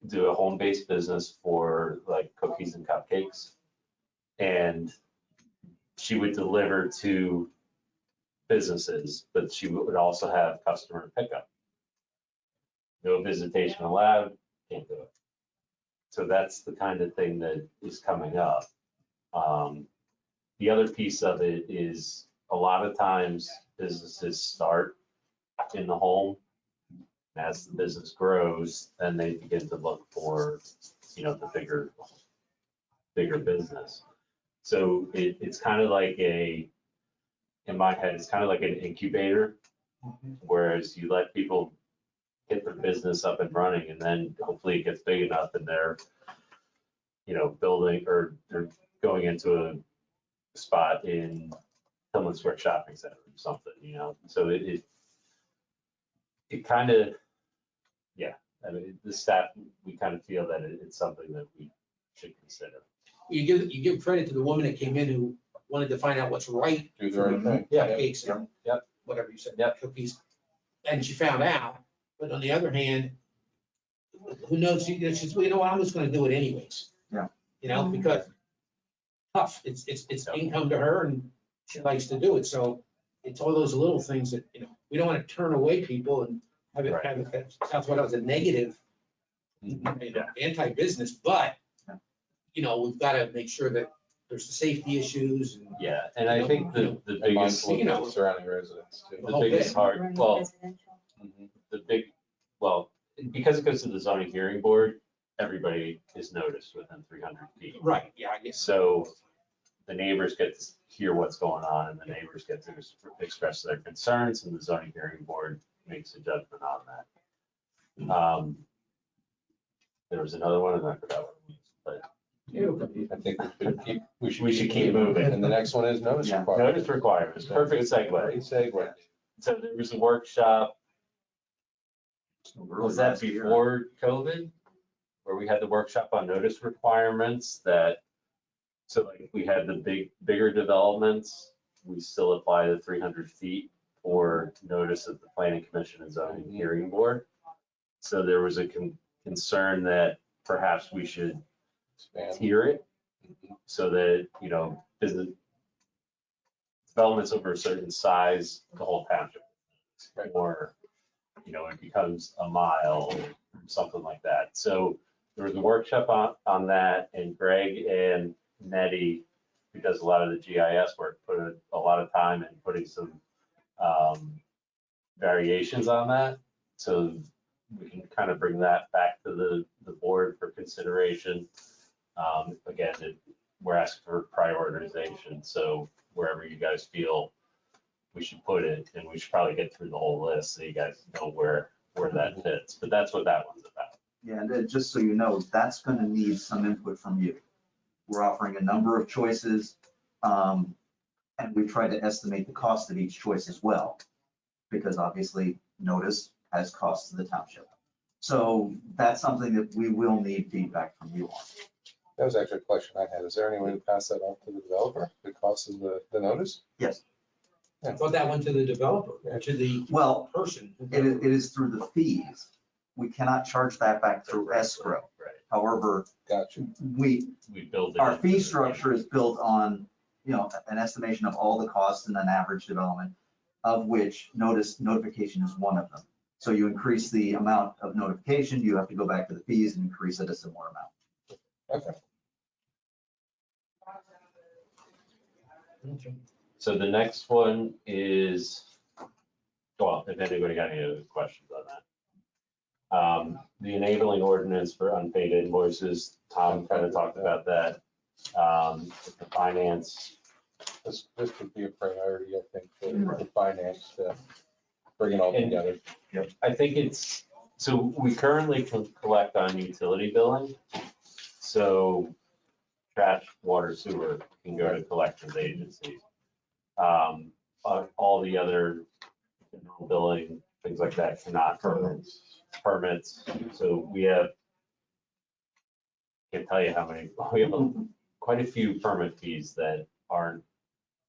do a home-based business for like cookies and cupcakes. And she would deliver to businesses, but she would also have customer pickup. No visitation allowed, can't do it. So that's the kind of thing that is coming up. The other piece of it is a lot of times businesses start in the home. As the business grows, then they begin to look for, the bigger business. So it's kind of like in my head, it's kind of like an incubator, whereas you let people get their business up and running, and then hopefully it gets big enough and they're, building or they're going into a spot in Tillman Square Shopping Center or something, so it kind of, I mean, the staff, we kind of feel that it's something that we should consider. You give credit to the woman that came in who wanted to find out what's right. Do the right thing. Cupcakes and Yep. whatever you said, Yep. cookies. And she found out, but on the other hand, who knows, she says, well, what, I'm just gonna do it anyways. Yeah. Because tough, it's income to her and she likes to do it, so it's all those little things that, we don't wanna turn away people and have it sounds like it was a negative, anti-business, but, we've gotta make sure that there's the safety issues and. Yeah, and I think the And biggest, mindful of the surrounding residents too. the biggest part, Running well, residential. because it goes to the zoning hearing board, everybody is noticed within 300 feet. Right, yeah, I guess. So the neighbors get to hear what's going on, and the neighbors get to express their concerns, and the zoning hearing board makes a judgment on that. There was another one, and I forgot what it was, I think we We should keep moving. And the next one is notice Yeah. but requirement. notice requirements, perfect Great segue. segue. So there was a workshop, was that before COVID? Where we had the workshop on notice requirements so like if we had the bigger developments, we still apply the 300 feet for notice of the planning commission and zoning hearing board. So there was a concern that perhaps we should Expand. tier it so that, business developments over a certain size, the whole township. Right. Or, it becomes a mile or something like that. So there was a workshop on that, and Greg and Nettie, who does a lot of the GIS work, put a lot of time in putting some variations on that. So we can kind of bring that back to the board for consideration. Again, we're asking for prioritization. So wherever you guys feel we should put it, and we should probably get through the whole list so you guys know where that fits. But that's what that one's about. Yeah, and then just so you know, that's gonna need some input from you. We're offering a number of choices, and we try to estimate the cost of each choice as well. Because obviously, notice has costs to the township. So that's something that we will need feedback from you on. That was actually a question I had. Is there any way to pass that on to the developer, the cost of the notice? Yes, I thought that went to the developer, or to the well, person. it is through the fees. We cannot charge that back through escrow. Right. However, Gotcha. We build it. our into fee the- structure is built on, an estimation of all the costs in an average development, of which notification is one of them. So you increase the amount of notification, you have to go back to the fees and increase it a similar amount. Okay. Okay. So the next one is, well, if anybody got any other questions on that. The enabling ordinance for unpaid invoices, Tom kind of talked about that. The finance, This would be a priority, I think, for finance to bring it all together. I think it's, so we currently can collect on utility billing. So trash, water, sewer can go to collections agencies. All the other general billing, things like that cannot. Permits. So we have, can't tell you how many, we have quite a few permit fees that aren't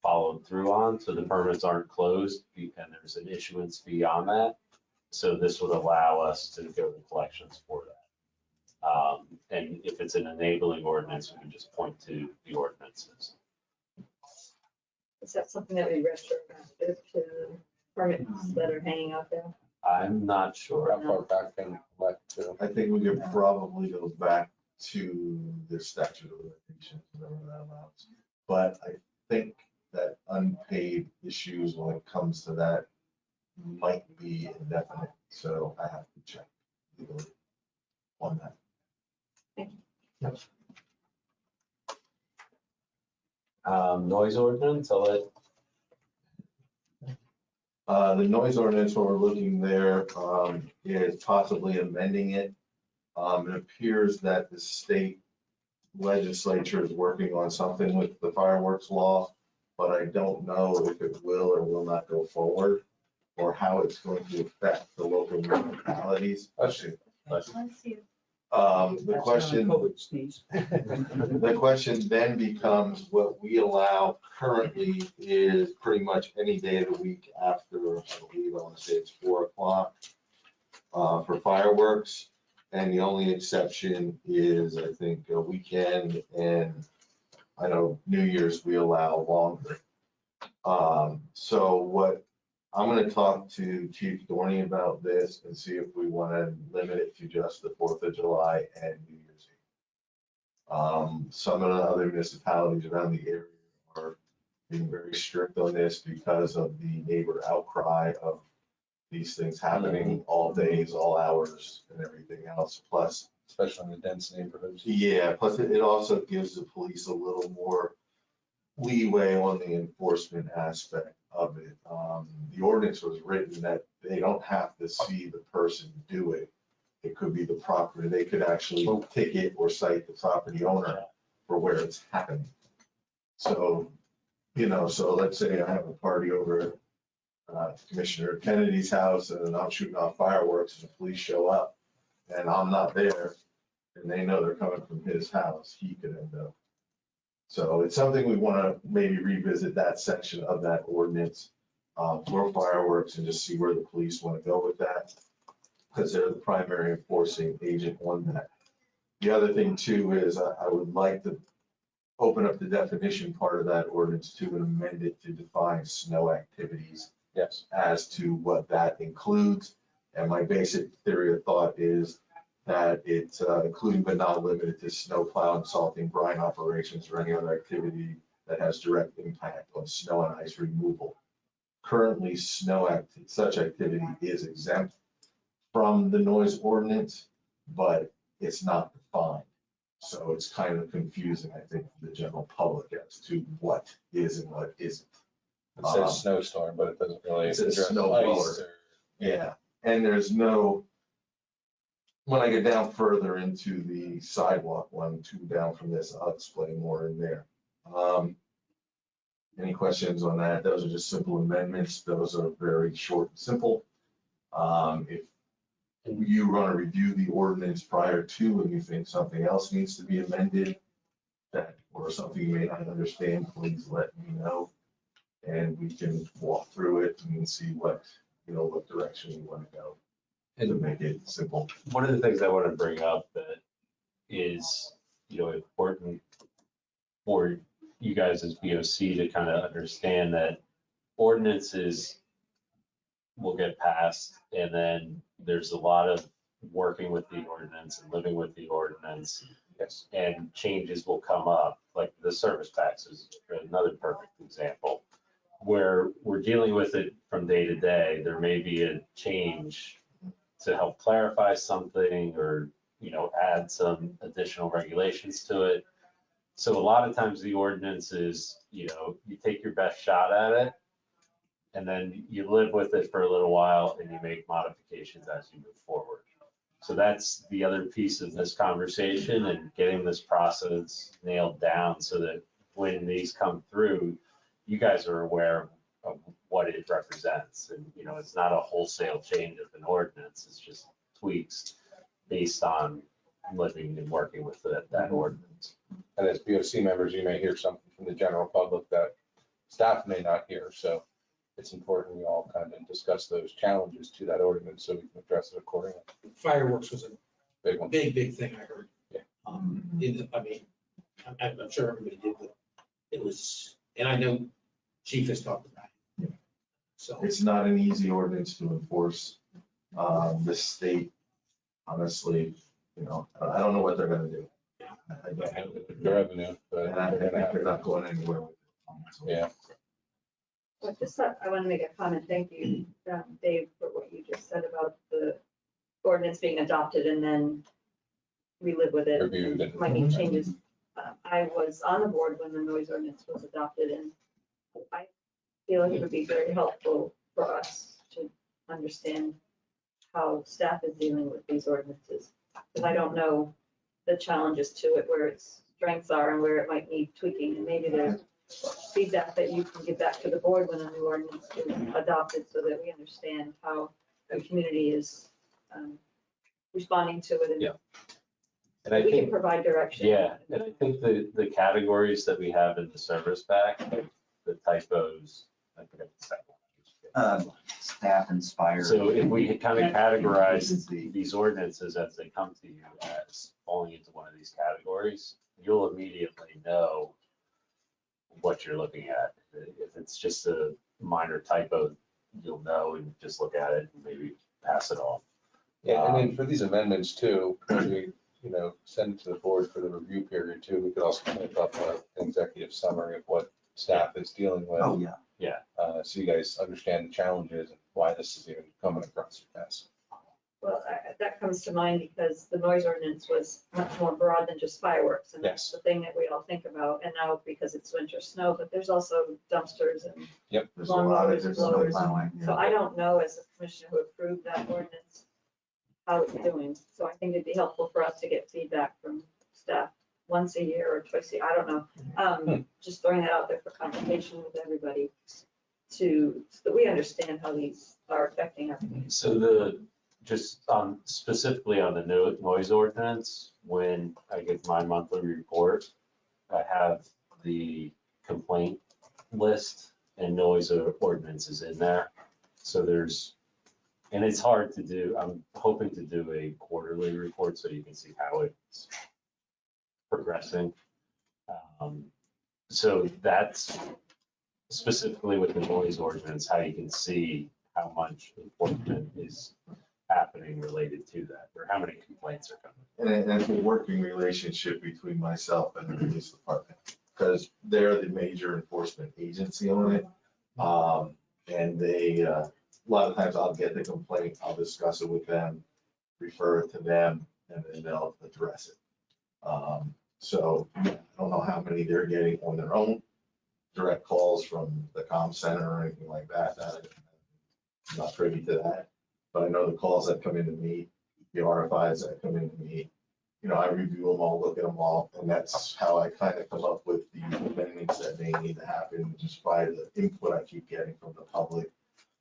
followed through on. So the permits aren't closed and there's an issuance fee on that. So this would allow us to go to collections for that. And if it's an enabling ordinance, we can just point to the ordinances. Is that something that we retroactive to permits that are hanging out there? I'm not sure. How far back can collect to? I think we could probably go back to the statute of limitations, whatever that allows. But I think that unpaid issues when it comes to that might be indefinite, so I have to check legally on that. Noise ordinance, I'll let. The noise ordinance, what we're looking there, is possibly amending it. It appears that the state legislature is working on something with the fireworks law, but I don't know if it will or will not go forward, or how it's going to affect the local municipalities. The question, the question then becomes, what we allow currently is pretty much any day of the week after, I believe, I want to say it's 4 o'clock for fireworks. And the only exception is, I think, a weekend, and I know New Year's we allow longer. So what, I'm gonna talk to Chief Dorney about this and see if we want to limit it to just the 4th of July and New Year's Eve. Some of the other municipalities around the area are being very strict on this because of the neighbor outcry of these things happening all days, all hours, and everything else. Plus, Especially in the dense neighborhoods. yeah, plus it also gives the police a little more leeway on the enforcement aspect of it. The ordinance was written that they don't have to see the person do it. It could be the property. They could actually ticket or cite the property owner for where it's happening. So, so let's say I have a party over at Commissioner Kennedy's house and I'm shooting off fireworks and the police show up and I'm not there and they know they're coming from his house, he could end up. So it's something we want to maybe revisit that section of that ordinance for fireworks and just see where the police want to go with that, because they're the primary enforcing agent on that. The other thing too is I would like to open up the definition part of that ordinance too and amend it to define snow activities. Yes. As to what that includes. And my basic theory of thought is that it's including but not limited to snow plowing, salting, brine operations, or any other activity that has direct impact on snow and ice removal. Currently, such activity is exempt from the noise ordinance, but it's not defined. So it's kind of confusing, I think, for the general public as to what is and what isn't. It says snowstorm, but it doesn't really. It says address snow ice blower. or- Yeah, and there's no, when I get down further into the sidewalk one, two down from this, I'll explain more in there. Any questions on that? Those are just simple amendments. Those are very short and simple. If you want to review the ordinance prior to and you think something else needs to be amended, that, or something you may not understand, please let me know. And we can walk through it and see what, what direction you want to go to make it simple. One of the things I want to bring up that is, important for you guys as BOC to kind of understand that ordinances will get passed, and then there's a lot of working with the ordinance and living with the ordinance. Yes. And changes will come up, like the service tax is another perfect example, where we're dealing with it from day to day. There may be a change to help clarify something or, add some additional regulations to it. So a lot of times the ordinance is, you take your best shot at it, and then you live with it for a little while and you make modifications as you move forward. So that's the other piece of this conversation, and getting this process nailed down so that when these come through, you guys are aware of what it represents. And, it's not a wholesale change of an ordinance, it's just tweaks based on living and working with that ordinance. And as BOC members, you may hear something from the general public that staff may not hear. So it's important we all kind of discuss those challenges to that ordinance so we can address it accordingly. Fireworks was a Big one. big thing I heard. Yeah. I'm sure everybody did, but it was, and I know Chief has talked about it. So. It's not an easy ordinance to enforce. The state, honestly, I don't know what they're gonna do. I don't know. The revenue, but And I they're think gonna have they're to. not going anywhere with it. Yeah. Well, I want to make a comment. Thank you, Dave, for what you just said about the ordinance being adopted and then we live with it. Reviewed and and- Might need changes. I was on the board when the noise ordinance was adopted, and I feel like it would be very helpful for us to understand how staff is dealing with these ordinances. Because I don't know the challenges to it, where its strengths are and where it might need tweaking. And maybe there's feedback that you can give back to the board when a new ordinance is adopted so that we understand how the community is responding to it. Yeah. And I We can think, provide direction. yeah, and I think the categories that we have in the service pack, like the typos, I forgot the second one. Staff inspired. So if we kind of categorize Efficiency. these ordinances as they come to you as falling into one of these categories, you'll immediately know what you're looking at. If it's just a minor typo, you'll know and just look at it and maybe pass it off. Yeah, and then for these amendments too, when we, send it to the board for the review period too, we could also type up an executive summary of what staff is dealing with. Oh, yeah. So you guys understand the challenges and why this is even coming across your desk. Well, that comes to mind because the noise ordinance was much more broad than just fireworks. And that's Yes. the thing that we all think about. And now because it's winter snow, but there's also dumpsters and There's a lot of lawnmowers, different blowers. plowing. So I don't know, as a commissioner who approved that ordinance, how it's doing. So I think it'd be helpful for us to get feedback from staff once a year or twice a year, I don't know. Just throwing that out there for conversation with everybody so that we understand how these are affecting our community. So just specifically on the noise ordinance, when I give my monthly report, I have the complaint list and noise ordinances in there. So and it's hard to do. I'm hoping to do a quarterly report so you can see how it's progressing. So that's specifically with the noise ordinance, how you can see how much enforcement is happening related to that, or how many complaints are coming. And it's a working relationship between myself and the police department, because they're the major enforcement agency on it. And they, a lot of times I'll get the complaint, I'll discuss it with them, refer it to them, and then they'll address it. So I don't know how many they're getting on their own, direct calls from the comm center or anything like that. I'm not privy to that, but I know the calls that come into me, the RFIs that come into me, I review them all, look at them all, and that's how I kind of come up with the amendments that may need to happen, just by the input I keep getting from the public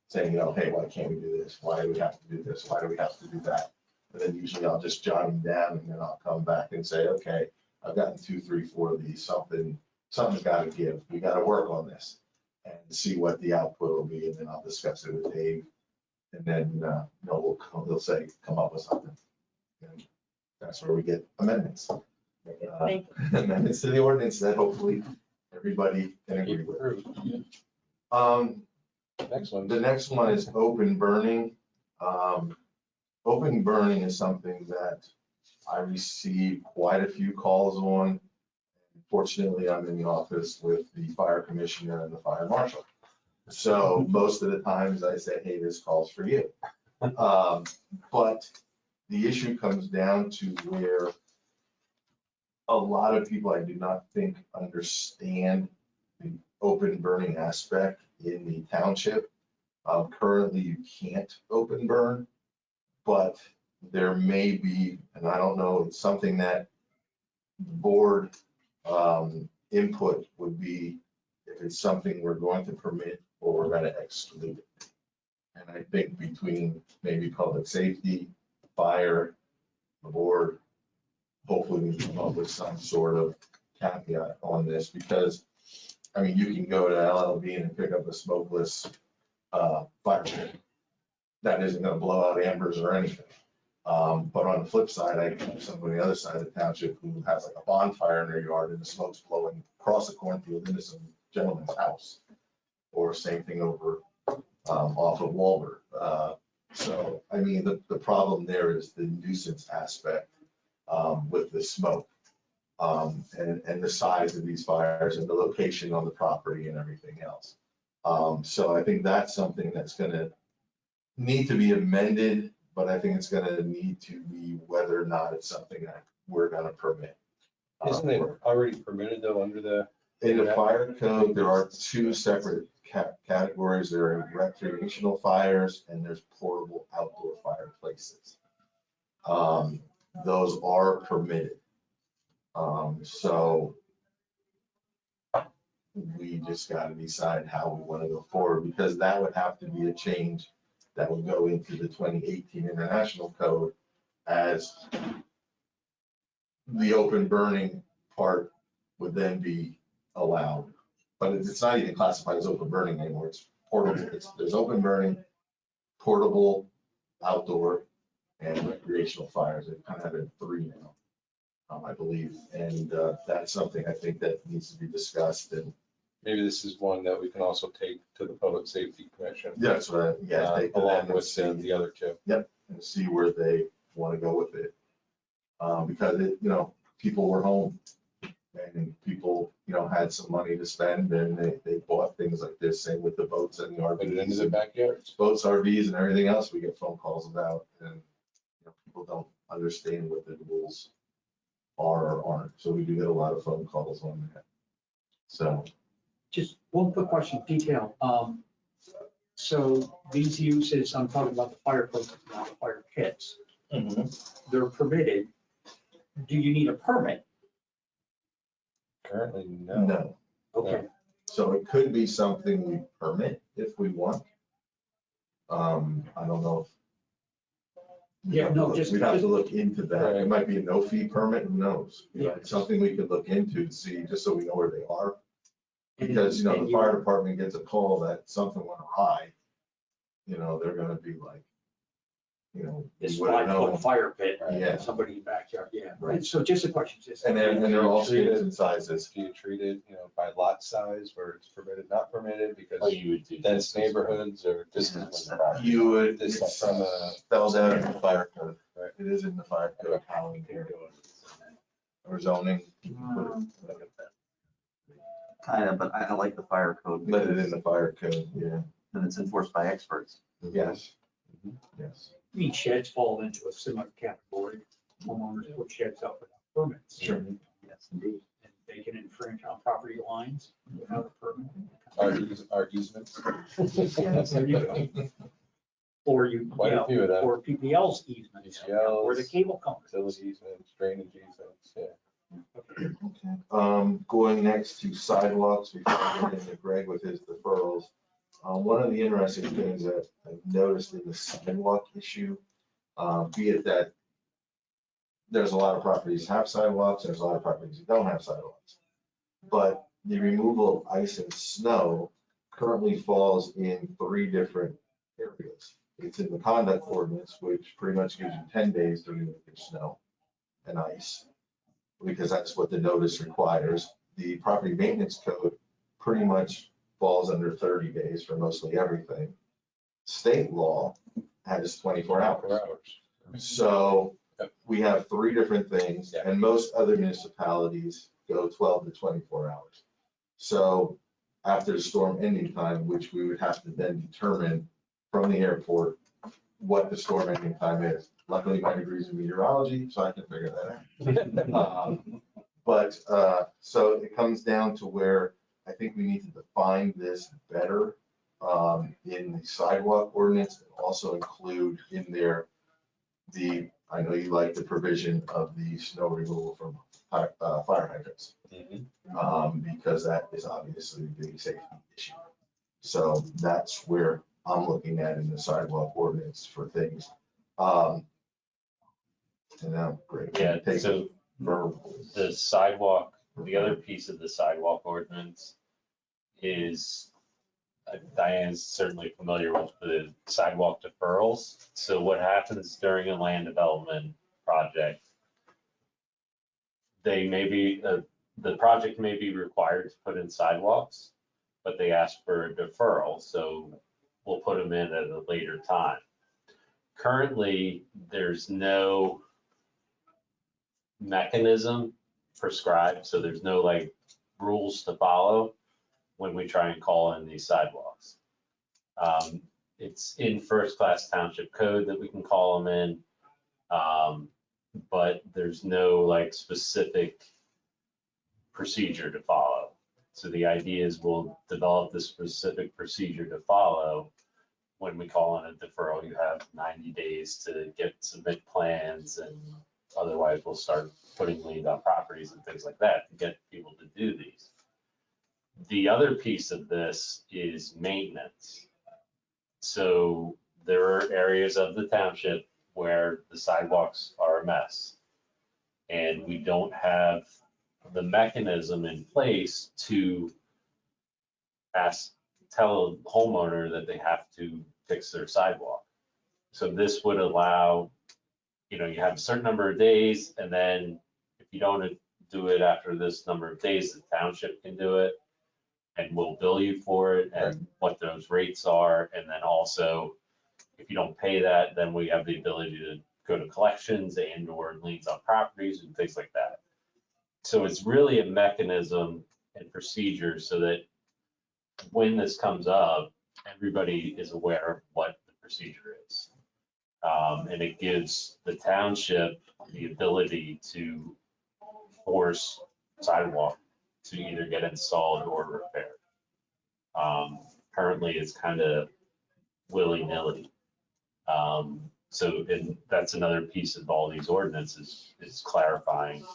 saying, hey, why can't we do this? Why do we have to do this? Why do we have to do that? And then usually I'll just jot them down and then I'll come back and say, okay, I've gotten 2, 3, 4 of these, something's got to give. We got to work on this and see what the output will be. And then I'll discuss it with Dave. And then, he'll say, come up with something. And that's where we get amendments. Amendments to the ordinance that hopefully everybody can agree with. Next one. The next one is open burning. Open burning is something that I receive quite a few calls on. Fortunately, I'm in the office with the fire commissioner and the fire marshal. So most of the times I say, hey, this call's for you. But the issue comes down to where a lot of people I do not think understand the open burning aspect in the township. Currently, you can't open burn, but there may be, and I don't know, it's something that board input would be if it's something we're going to permit or we're going to exclude it. And I think between maybe public safety, fire, the board, hopefully we can come up with some sort of caveat on this, because, I mean, you can go to LLB and pick up a smokeless fire pit. That isn't gonna blow out ambers or anything. But on the flip side, I have somebody on the other side of the township who has like a bonfire in their yard and the smoke's blowing across the cornfield into some gentleman's house. Or same thing over off of Walbert. So, I mean, the problem there is the nuisance aspect with the smoke and the size of these fires and the location on the property and everything else. So I think that's something that's gonna need to be amended, but I think it's gonna need to be whether or not it's something that we're gonna permit. Isn't it already permitted though under the? In the fire code, there are 2 separate categories. There are recreational fires and there's portable outdoor fireplaces. Those are permitted. So we just got to decide how we want to go forward, because that would have to be a change that would go into the 2018 International Code, as the open burning part would then be allowed. But it's not even classified as open burning anymore. It's portable. There's open burning, portable, outdoor, and recreational fires. They kind of have it in 3 now, I believe. And that's something I think that needs to be discussed. And Maybe this is one that we can also take to the Public Safety Commission. that's what, take to Along them and with see- the other 2. and see where they want to go with it. Because people were home and people, had some money to spend and they bought things like this, same with the boats and the Put it into RVs. their backyards. Boats, RVs and everything else we get phone calls about, and people don't understand what the rules are or aren't. So we do get a lot of phone calls on that. So, Just one quick question, detail. So these uses, I'm talking about the fire pits, not the fire pits, they're permitted. Do you need a permit? Currently, no. no. Okay, So it could be something we permit if we want. I don't know if. Yeah, no, just- We'd have to look into that. Right. It might be a no fee permit, who knows? Yeah. It's something we could look into to see, just so we know where they are. And- Because, the and fire department gets a call that something went awry, they're gonna be like, This we would've 5-foot known. fire pit, Yeah. somebody in the backyard, yeah. Right. So just a question, just. And they're all Treated- shapes and sizes. Do you treat it, by lot size where it's permitted, not permitted, Oh, because you would do. dense neighborhoods or distance from the property? You would, This it's is from a, spelled out in the fire code. Right. It is in the fire code, how we can do it. Or zoning. Kind of, but I like the fire code. Let it in the fire code, yeah. And it's enforced by experts. Yes. Yes. I mean, sheds fall into a similar category. Homeowners put sheds up without permits. Sure. Yes, indeed. And they can infringe on property lines without a permit. our easements. There you go. Or Quite a few of them. or PPL's easements, or the PPLs, cable company. Utility easements, drainage easements, yeah. Going next to sidewalks, before I get into Greg with his deferrals. One of the interesting things that I've noticed in the sidewalk issue, be it that there's a lot of properties that have sidewalks, there's a lot of properties that don't have sidewalks. But the removal of ice and snow currently falls in 3 different areas. It's in the conduct ordinance, which pretty much gives you 10 days to remove your snow and ice, because that's what the notice requires. The property maintenance code pretty much falls under 30 days for mostly everything. State law has 24 hours. So we have 3 different things, and most other municipalities go 12 to 24 hours. So after the storm ending time, which we would have to then determine from the airport what the storm ending time is. Luckily, my degree's in meteorology, so I can figure that out. But so it comes down to where I think we need to define this better in the sidewalk ordinance, and also include in there I know you like the provision of the snow removal from fire hydrants. Because that is obviously a big safety issue. So that's where I'm looking at in the sidewalk ordinance for things. And now, great. Yeah, Take so it verbal. the sidewalk, the other piece of the sidewalk ordinance is, Diane's certainly familiar with the sidewalk deferrals. So what happens during a land development project, the project may be required to put in sidewalks, but they ask for a deferral, so we'll put them in at a later time. Currently, there's no mechanism prescribed, so there's no like rules to follow when we try and call in these sidewalks. It's in first class township code that we can call them in, but there's no like specific procedure to follow. So the idea is we'll develop this specific procedure to follow. When we call in a deferral, you have 90 days to submit plans, and otherwise we'll start putting liens on properties and things like that to get people to do these. The other piece of this is maintenance. So there are areas of the township where the sidewalks are a mess, and we don't have the mechanism in place to tell a homeowner that they have to fix their sidewalk. So this would allow, you have a certain number of days, and then if you don't do it after this number of days, the township can do it, and we'll bill you for it and what those rates are. And then also, if you don't pay that, then we have the ability to go to collections and or liens on properties and things like that. So it's really a mechanism and procedure so that when this comes up, everybody is aware of what the procedure is. And it gives the township the ability to force sidewalk to either get installed or repaired. Currently, it's kind of willy-nilly. And that's another piece of all these ordinances is clarifying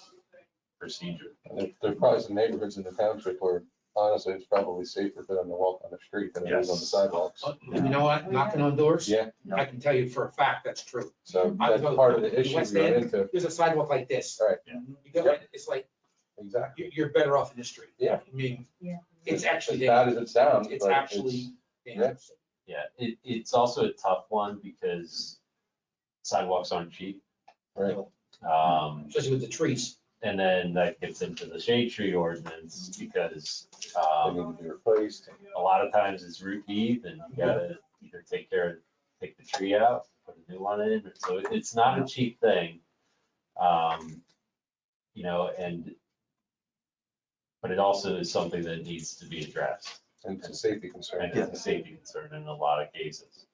procedure. There's probably some neighborhoods in the township where honestly, it's probably safer for them to walk on the street than it is on the sidewalks. You know what, knocking on doors? Yeah, I can tell you for a fact that's true. so that's part of the issue West we run End, into. There's a sidewalk like this. Right. You go, it's like, Exactly. you're better off in the street. Yeah. I mean, Yeah. it's actually As bad as dangerous. it sounds, It's but actually dangerous. Yeah, it's also a tough one because sidewalks aren't cheap. Right. Especially with the trees. And then that gets into the shade tree ordinance because They need to be replaced. a lot of times it's root deep and you gotta either take the tree out, put a new one in. So it's not a cheap thing. But it also is something that needs to be addressed. And it's a safety concern. And it's a safety concern in a lot of cases.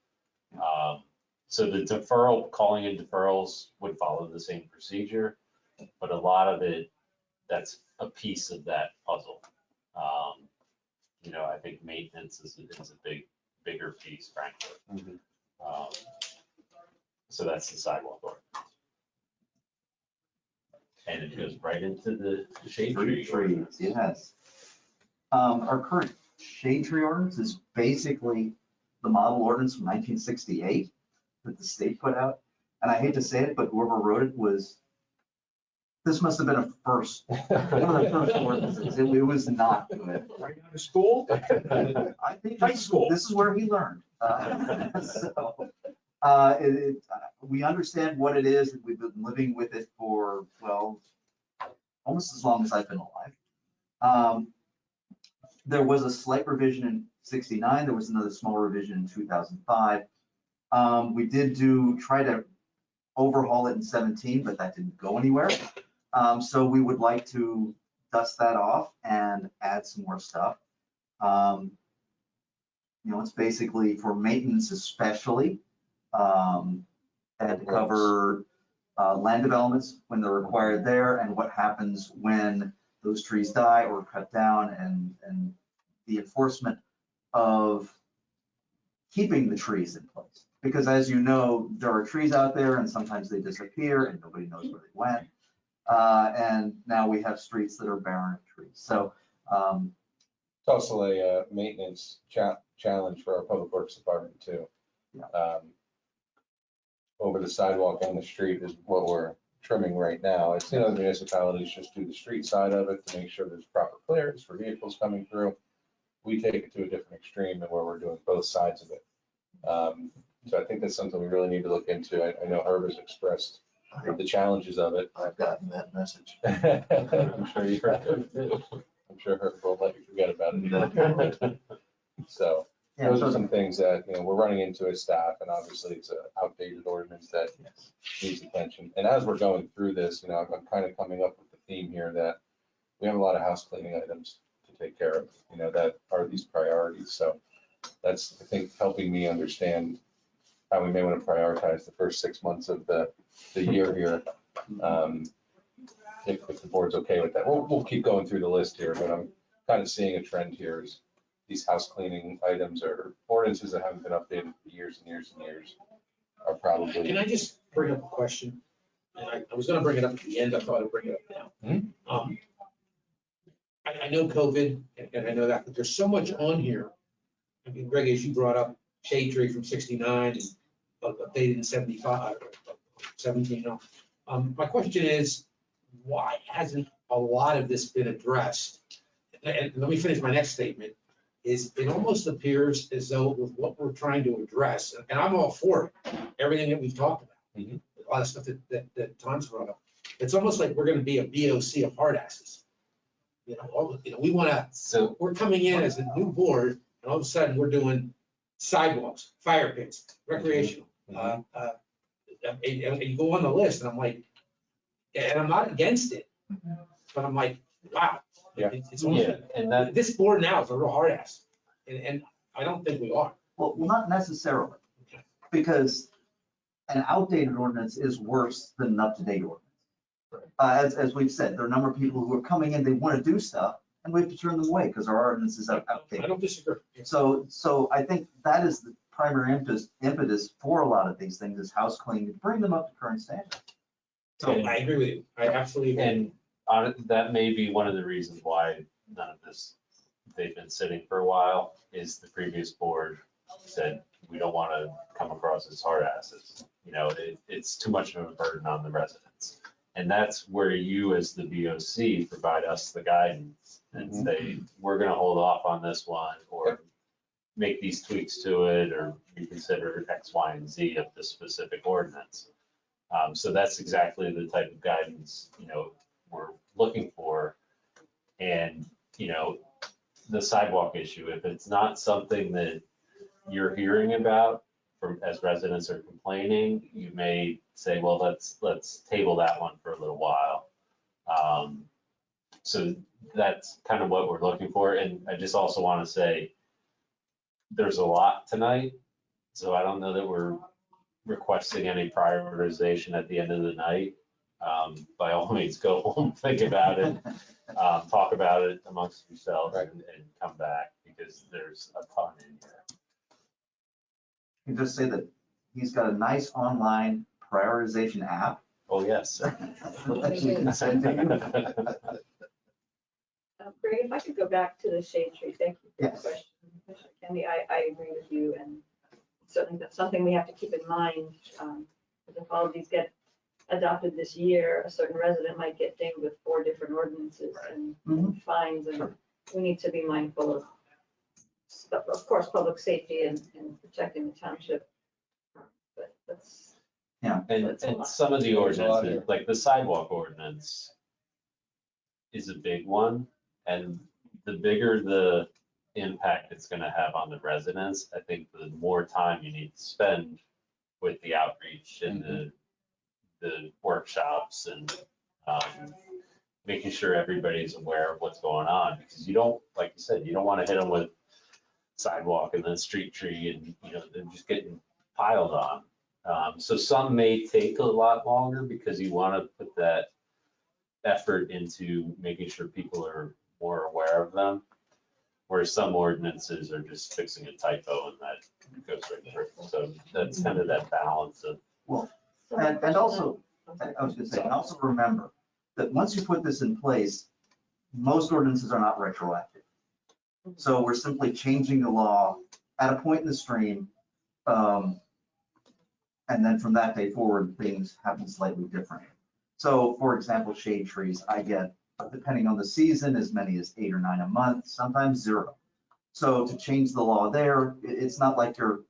So the deferral, calling in deferrals would follow the same procedure, but a lot of it, that's a piece of that puzzle. I think maintenance is a bigger piece, frankly. Mhm. So that's the sidewalk ordinance. And it goes right into the shade tree Tree, ordinance. yes. Our current shade tree ordinance is basically the model ordinance from 1968 that the state put out. And I hate to say it, but whoever wrote it this must have been a first, one of the first ordinances. It was not good. Right out of school? I think High school. this is where he learned. We understand what it is. We've been living with it for, well, almost as long as I've been alive. There was a slight revision in 69. There was another small revision in 2005. We did try to overhaul it in 17, but that didn't go anywhere. So we would like to dust that off and add some more stuff. It's basically for maintenance especially, and to cover land developments when they're required there, and what happens when those trees die or cut down, and the enforcement of keeping the trees in place. Because as you know, there are trees out there and sometimes they disappear and nobody knows where they went. And now we have streets that are barren of trees. So It's also a maintenance challenge for our public works department too. Yeah. Over the sidewalk and the street is what we're trimming right now. I've seen other municipalities just do the street side of it to make sure there's proper clearance for vehicles coming through. We take it to a different extreme and where we're doing both sides of it. So I think that's something we really need to look into. I know Herb has expressed the challenges of it. I've gotten that message. I'm sure you heard it. I'm sure Herb won't let you forget about it. So yeah, those are so some things that, we're running into as staff, and obviously it's an outdated ordinance that needs attention. And as we're going through this, I'm kind of coming up with the theme here that we have a lot of house cleaning items to take care of, that are these priorities. So that's, I think, helping me understand how we may want to prioritize the first 6 months of the year here. If the board's okay with that, we'll keep going through the list here, but I'm kind of seeing a trend here is these house cleaning items or ordinances that haven't been updated for years and years and years are probably. Can I just bring up a question? And I was gonna bring it up at the end, I thought I'd bring it up now. I know COVID, and I know that, but there's so much on here. I mean, Greg, as you brought up shade tree from 69 and updated in 75, 17. My question is, why hasn't a lot of this been addressed? And let me finish my next statement. It almost appears as though with what we're trying to address, and I'm all for it, everything that we've talked about, a lot of stuff that Tom's brought up, it's almost like we're going to be a BOC of hard asses. We want to. So we're coming in as a new board, and all of a sudden we're doing sidewalks, fire pits, recreational. And you go on the list, and I'm like, and I'm not against it, but I'm like, wow. Yeah. It's almost, and this board now is a real hard ass, and I don't think we are. well, not necessarily, because an outdated ordinance is worse than an up-to-date ordinance. As we've said, there are a number of people who are coming in, they want to do stuff, and we have to turn them away because our ordinance is outdated. I don't disagree. So I think that is the primary impetus for a lot of these things is house cleaning, to bring them up to current standards. So I agree with you. I absolutely agree. And that may be one of the reasons why none of this, they've been sitting for a while, is the previous board said, we don't want to come across as hard asses. It's too much of a burden on the residents. And that's where you as the BOC provide us the guidance and say, we're going to hold off on this one, or make these tweaks to it, or reconsider X, Y, and Z of the specific ordinance. So that's exactly the type of guidance, we're looking for. And, the sidewalk issue, if it's not something that you're hearing about from, as residents are complaining, you may say, well, let's table that one for a little while. So that's kind of what we're looking for. And I just also want to say, there's a lot tonight, so I don't know that we're requesting any prioritization at the end of the night. By all means, go home, think about it, talk about it amongst yourselves, and come back, because there's a ton in here. You can just say that he's got a nice online prioritization app. Oh, yes. That you can send to you. Greg, if I could go back to the shade tree, thank you for the Yes. question. Commissioner Kennedy, I agree with you, and certainly that's something we have to keep in mind. Because if all of these get adopted this year, a certain resident might get dinged with 4 different ordinances and fines, and we need to be mindful of course, public safety and protecting the township. But that's, And, That's a and lot. some of the There's a lot ordinances, here. like the sidewalk ordinance is a big one. And the bigger the impact it's gonna have on the residents, I think the more time you need to spend with the outreach and the workshops and making sure everybody's aware of what's going on. Because you don't, like you said, you don't wanna hit them with sidewalk and then street tree and, they're just getting piled on. So some may take a lot longer because you want to put that effort into making sure people are more aware of them. Whereas some ordinances are just fixing a typo and that goes right through. So that's kind of that balance of. And also, I was gonna say, and also remember that once you put this in place, most ordinances are not retroactive. So we're simply changing the law at a point in the stream. And then from that day forward, things happen slightly different. So for example, shade trees, I get, depending on the season, as many as 8 or 9 a month, sometimes 0. So to change the law there, it's not like you're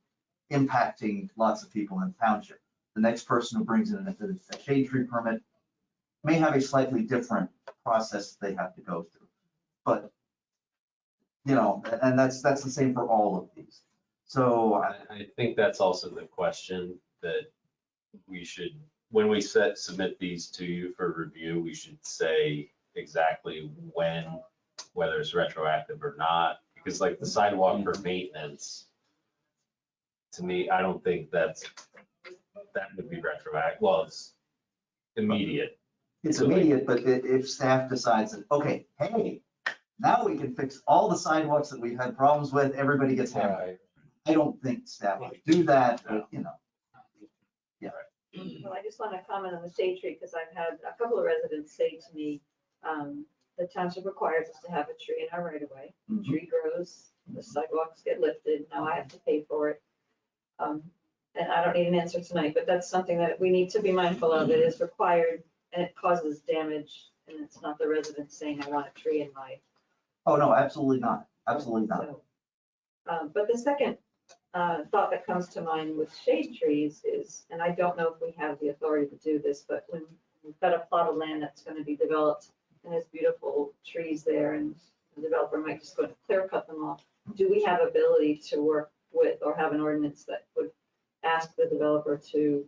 impacting lots of people in the township. The next person who brings in a shade tree permit may have a slightly different process they have to go through. But, and that's the same for all of these. So I think that's also the question that we should, when we submit these to you for review, we should say exactly when, whether it's retroactive or not. Because like the sidewalk for maintenance, to me, I don't think that would be retroactive. Well, it's immediate. it's immediate, but if staff decides that, okay, hey, now we can fix all the sidewalks that we've had problems with, everybody gets happy. Right. I don't think staff would do that, but, well, I just want to comment on the shade tree because I've had a couple of residents say to me, the township requires us to have a tree in our right of way. The tree grows, the sidewalks get lifted, now I have to pay for it. And I don't need an answer tonight, but that's something that we need to be mindful of. It is required and it causes damage, and it's not the residents saying, I want a tree in my. Oh, no, absolutely not. Absolutely not. So, but the second thought that comes to mind with shade trees is, and I don't know if we have the authority to do this, but when we've got a plot of land that's going to be developed and there's beautiful trees there and the developer might just go and clear cut them off, do we have ability to work with or have an ordinance that would ask the developer to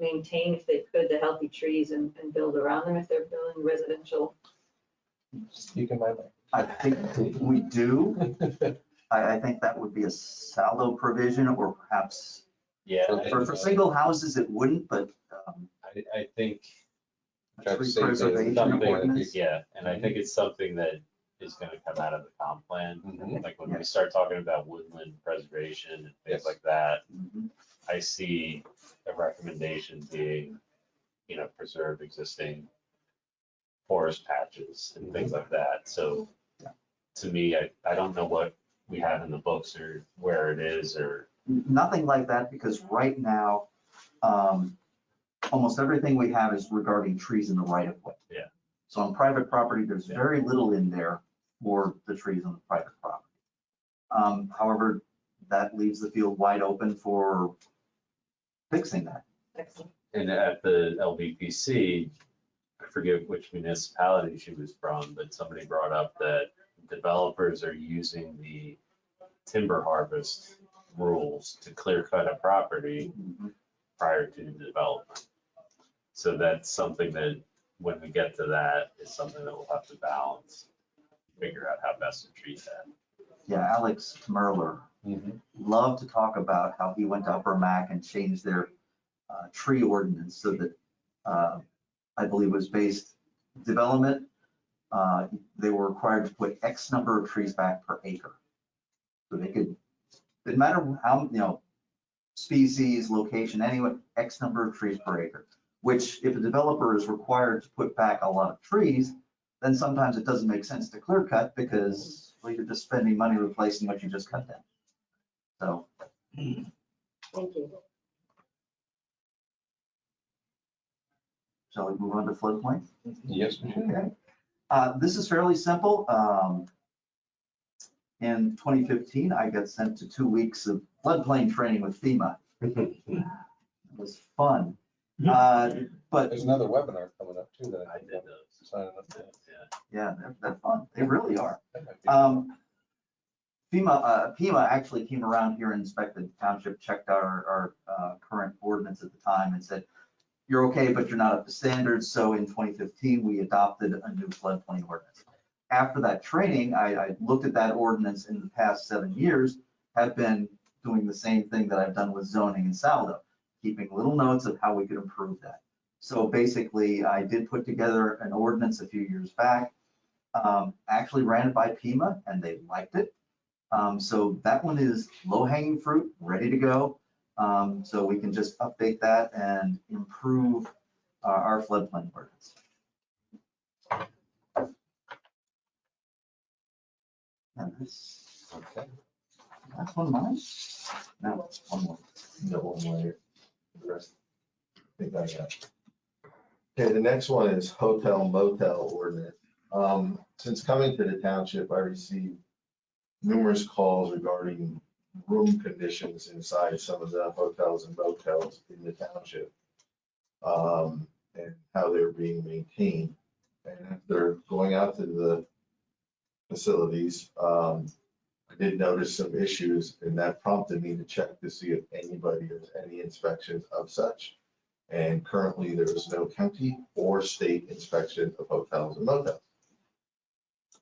maintain, if they could, the healthy trees and build around them if they're building residential? Speaking my mind. I think we do. I think that would be a saldo provision, or perhaps Yeah, for single houses, it wouldn't, but I think, Try to tree save it. preservation Something- ordinance. yeah, and I think it's something that is gonna come out of the comp plan. Like when we start talking about woodland preservation and things Yes. like that, Mhm. I see a recommendation being, preserve existing forest patches and things like that. So to me, I don't know what we have in the books or where it is or. Nothing like that, because right now, almost everything we have is regarding trees in the right of way. Yeah. So on private property, there's very little in there for the trees on the private property. However, that leaves the field wide open for fixing that. Excellent. And at the LVPC, I forget which municipality she was from, but somebody brought up that developers are using the timber harvest rules to clear cut a property prior to the development. So that's something that, when we get to that, is something that we'll have to balance, figure out how best to treat that. Yeah, Alex Merler loved to talk about how he went to Upper Mac and changed their tree ordinance so that I believe was based development. They were required to put X number of trees back per acre. So they could, didn't matter how, species, location, anyway, X number of trees per acre, which if a developer is required to put back a lot of trees, then sometimes it doesn't make sense to clear cut because, well, you're just spending money replacing what you just cut down. So. Thank you. Shall we move on to floodplain? Yes, we should. Okay. This is fairly simple. In 2015, I got sent to 2 weeks of floodplain training with FEMA. It was fun. But There's another webinar coming up too that I did those. signing up for. yeah, they're fun. They really are. That might be- FEMA actually came around here and inspected the township, checked out our current ordinance at the time and said, you're okay, but you're not up to standards. So in 2015, we adopted a new floodplain ordinance. After that training, I looked at that ordinance in the past 7 years, have been doing the same thing that I've done with zoning and saldo, keeping little notes of how we could improve that. So basically, I did put together an ordinance a few years back, actually ran it by FEMA and they liked it. So that one is low hanging fruit, ready to go. So we can just update that and improve our floodplain ordinance. And this, Okay. that's one of mine. No, one more. No one later. The rest, I think I got. Okay, the next one is hotel motel ordinance. Since coming to the township, I received numerous calls regarding room conditions inside some of the hotels and motels in the township, and how they're being maintained. And after going out to the facilities, I did notice some issues, and that prompted me to check to see if anybody has any inspections of such. And currently, there is no county or state inspection of hotels and motels.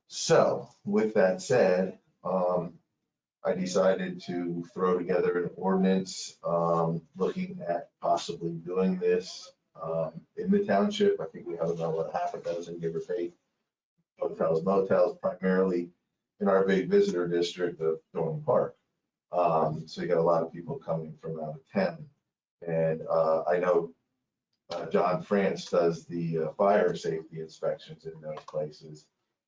So with that said, I decided to throw together an ordinance looking at possibly doing this in the township. I think we have about half a dozen, give or take, hotels, motels, primarily in our big visitor district of Dorney Park. So you got a lot of people coming from out of town. And I know John France does the fire safety inspections in those places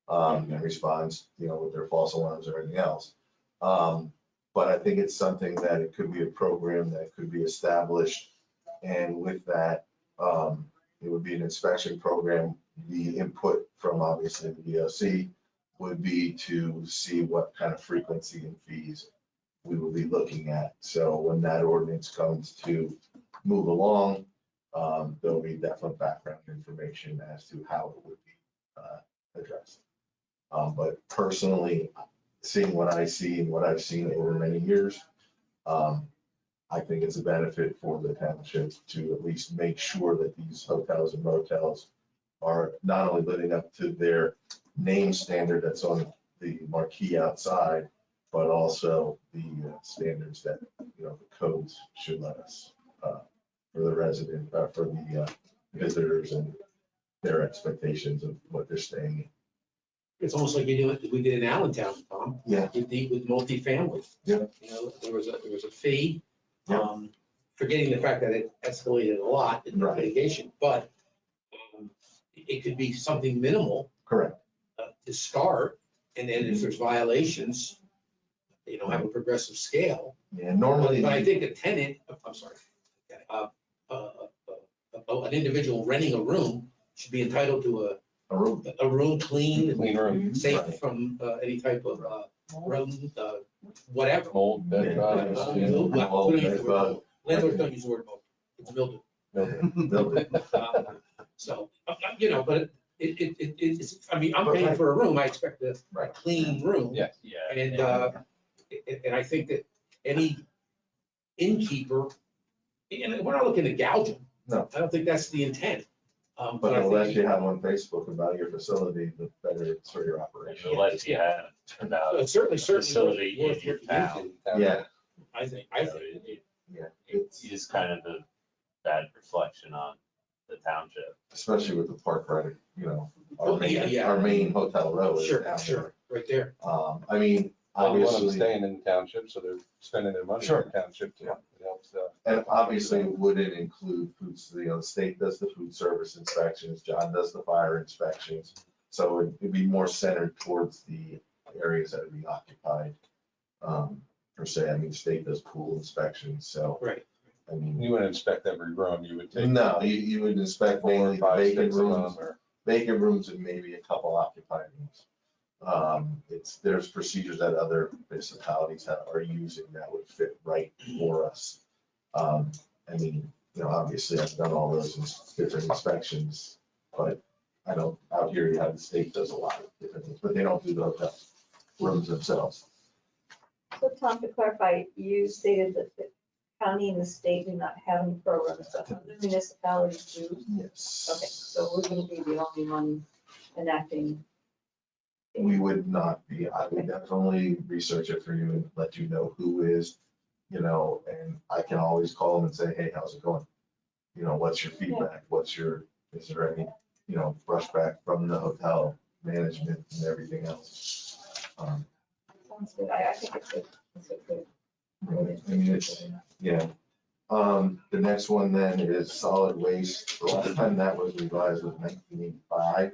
and responds, with their false alarms or anything else. But I think it's something that it could be a program that could be established. And with that, it would be an inspection program. The input from obviously the DOC would be to see what kind of frequency and fees we will be looking at. So when that ordinance comes to move along, there'll be definite background information as to how it would be addressed. But personally, seeing what I see and what I've seen over many years, I think it's a benefit for the township to at least make sure that these hotels and motels are not only living up to their name standard that's on the marquee outside, but also the standards that, the codes should let us, for the resident, for the visitors and their expectations of what they're staying in. It's almost like we did in Allentown, Tom. Yeah. With multifamily. Yeah. There was a fee, Yeah. forgetting the fact that it escalated a lot in the Right. litigation, but it could be something minimal Correct. to start, and then if there's violations, have a progressive scale. Yeah, normally. But I think a tenant, I'm sorry, an individual renting a room should be entitled to A room. a room clean, Clean room. safe Right. from any type of rodent, whatever. Mold, bed bugs. Landlords don't use the word mold, it's mildew. So, but it's, I'm paying for a room, I expect a Right. clean room. Yeah. Yeah. And I think that any innkeeper, and we're not looking to gouge them. No. I don't think that's the intent. But I unless think you have on Facebook about your facility, the better it's for your operation. The less you have about it's certainly facility worth in your looking town. into. Yeah, I think. yeah. It is kind of a bad reflection on the township. Especially with the park right, Oh, yeah. our main hotel row is down Sure, right there. there. One of them Obviously, staying in the township, so they're spending their money in Sure. the township too. Yeah. It helps, and obviously it wouldn't include foods, the state does the food service inspections, John does the fire inspections. So it'd be more centered towards the areas that would be occupied, per se. I mean, state does pool inspections, so. Right. I mean, You wouldn't inspect every room, you would take. no, you would inspect 4 mainly or the 5, vacant 6 of rooms, them, or. vacant rooms and maybe a couple occupied rooms. There's procedures that other municipalities are using that would fit right for us. I mean, obviously I've done all those different inspections, but out here you have the state does a lot of different things, but they don't do the hotel rooms themselves. So Tom, to clarify, you stated that the county and the state do not have any programs, but other municipalities do. Yes. Okay, so we wouldn't be the only one enacting. We would not be. I would definitely research it for you and let you know who is, and I can always call them and say, hey, how's it going? What's your feedback? Is there any, brushback from the hotel management and everything else? Sounds good. I think it's good. It's a good. Right. I mean, yeah. The next one then is solid waste. The last time that was revised was 1985.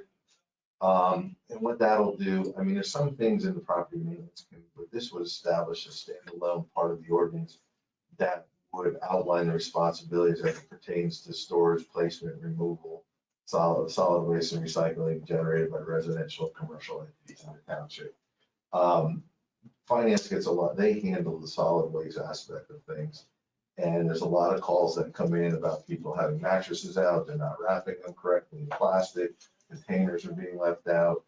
And what that'll do, I mean, there's some things in the property maintenance code, but this would establish a standalone part of the ordinance that would outline the responsibilities as it pertains to storage, placement, removal, solid waste and recycling generated by residential, commercial entities in the township. Finance gets a lot, they handle the solid waste aspect of things. And there's a lot of calls that come in about people having mattresses out, they're not wrapping them correctly in plastic, containers are being left out,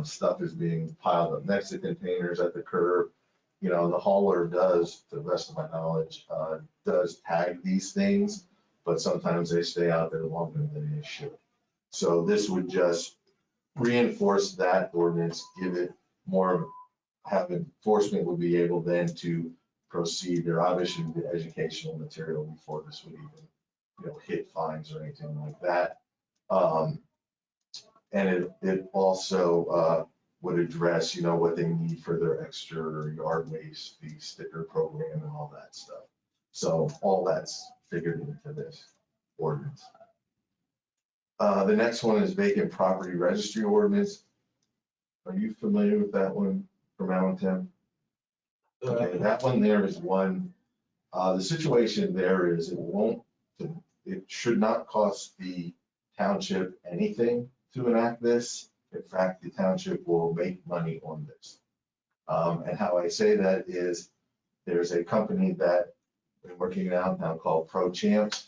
stuff is being piled up next to containers at the curb. The hauler does, to the best of my knowledge, does tag these things, but sometimes they stay out there longer than they should. So this would just reinforce that ordinance, give it more, have enforcement would be able then to proceed. There obviously would be educational material before this would even, hit fines or anything like that. And it also would address, what they need for their extra yard waste, the sticker program and all that stuff. So all that's figured into this ordinance. The next one is vacant property registry ordinance. Are you familiar with that one from Allentown? Okay, that one there is one, the situation there is it should not cost the township anything to enact this. In fact, the township will make money on this. And how I say that is there's a company that been working in Allentown called Pro Champs.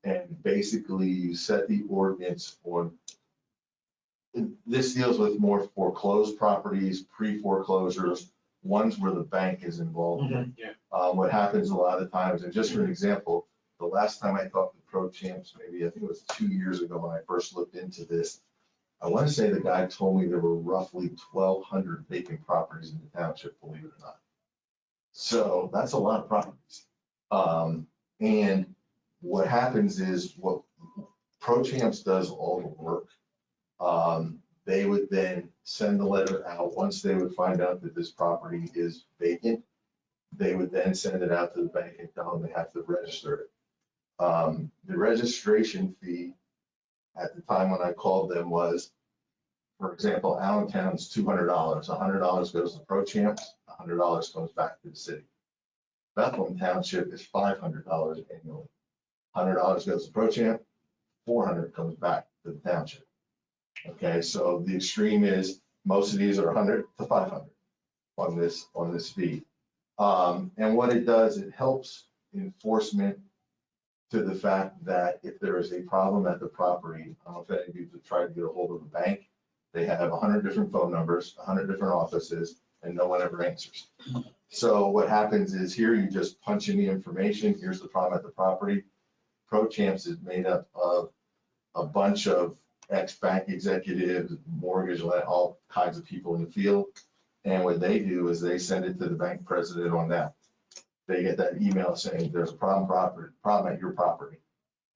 And basically you set the ordinance on, this deals with more foreclosed properties, pre-foreclosures, ones where the bank is involved. Yeah. What happens a lot of times, and just for an example, the last time I talked to Pro Champs, maybe I think it was 2 years ago when I first looked into this, I want to say the guy told me there were roughly 1,200 vacant properties in the township, believe it or not. So that's a lot of properties. And what happens is what Pro Champs does all the work. They would then send the letter out. Once they would find out that this property is vacant, they would then send it out to the bank and tell them they have to register it. The registration fee at the time when I called them was, for example, Allentown's $200. $100 goes to Pro Champs, $100 comes back to the city. Bethlehem Township is $500 annually. $100 goes to Pro Champ, $400 comes back to the township. Okay, so the extreme is most of these are 100 to 500 on this fee. And what it does, it helps enforcement to the fact that if there is a problem at the property, I don't know if any of you have tried to get a hold of the bank, they have 100 different phone numbers, 100 different offices, and no one ever answers. So what happens is here you just punch in the information, here's the problem at the property. Pro Champs is made up of a bunch of ex-bank executives, mortgage, all kinds of people in the field. And what they do is they send it to the bank president on that. They get that email saying there's a problem at your property.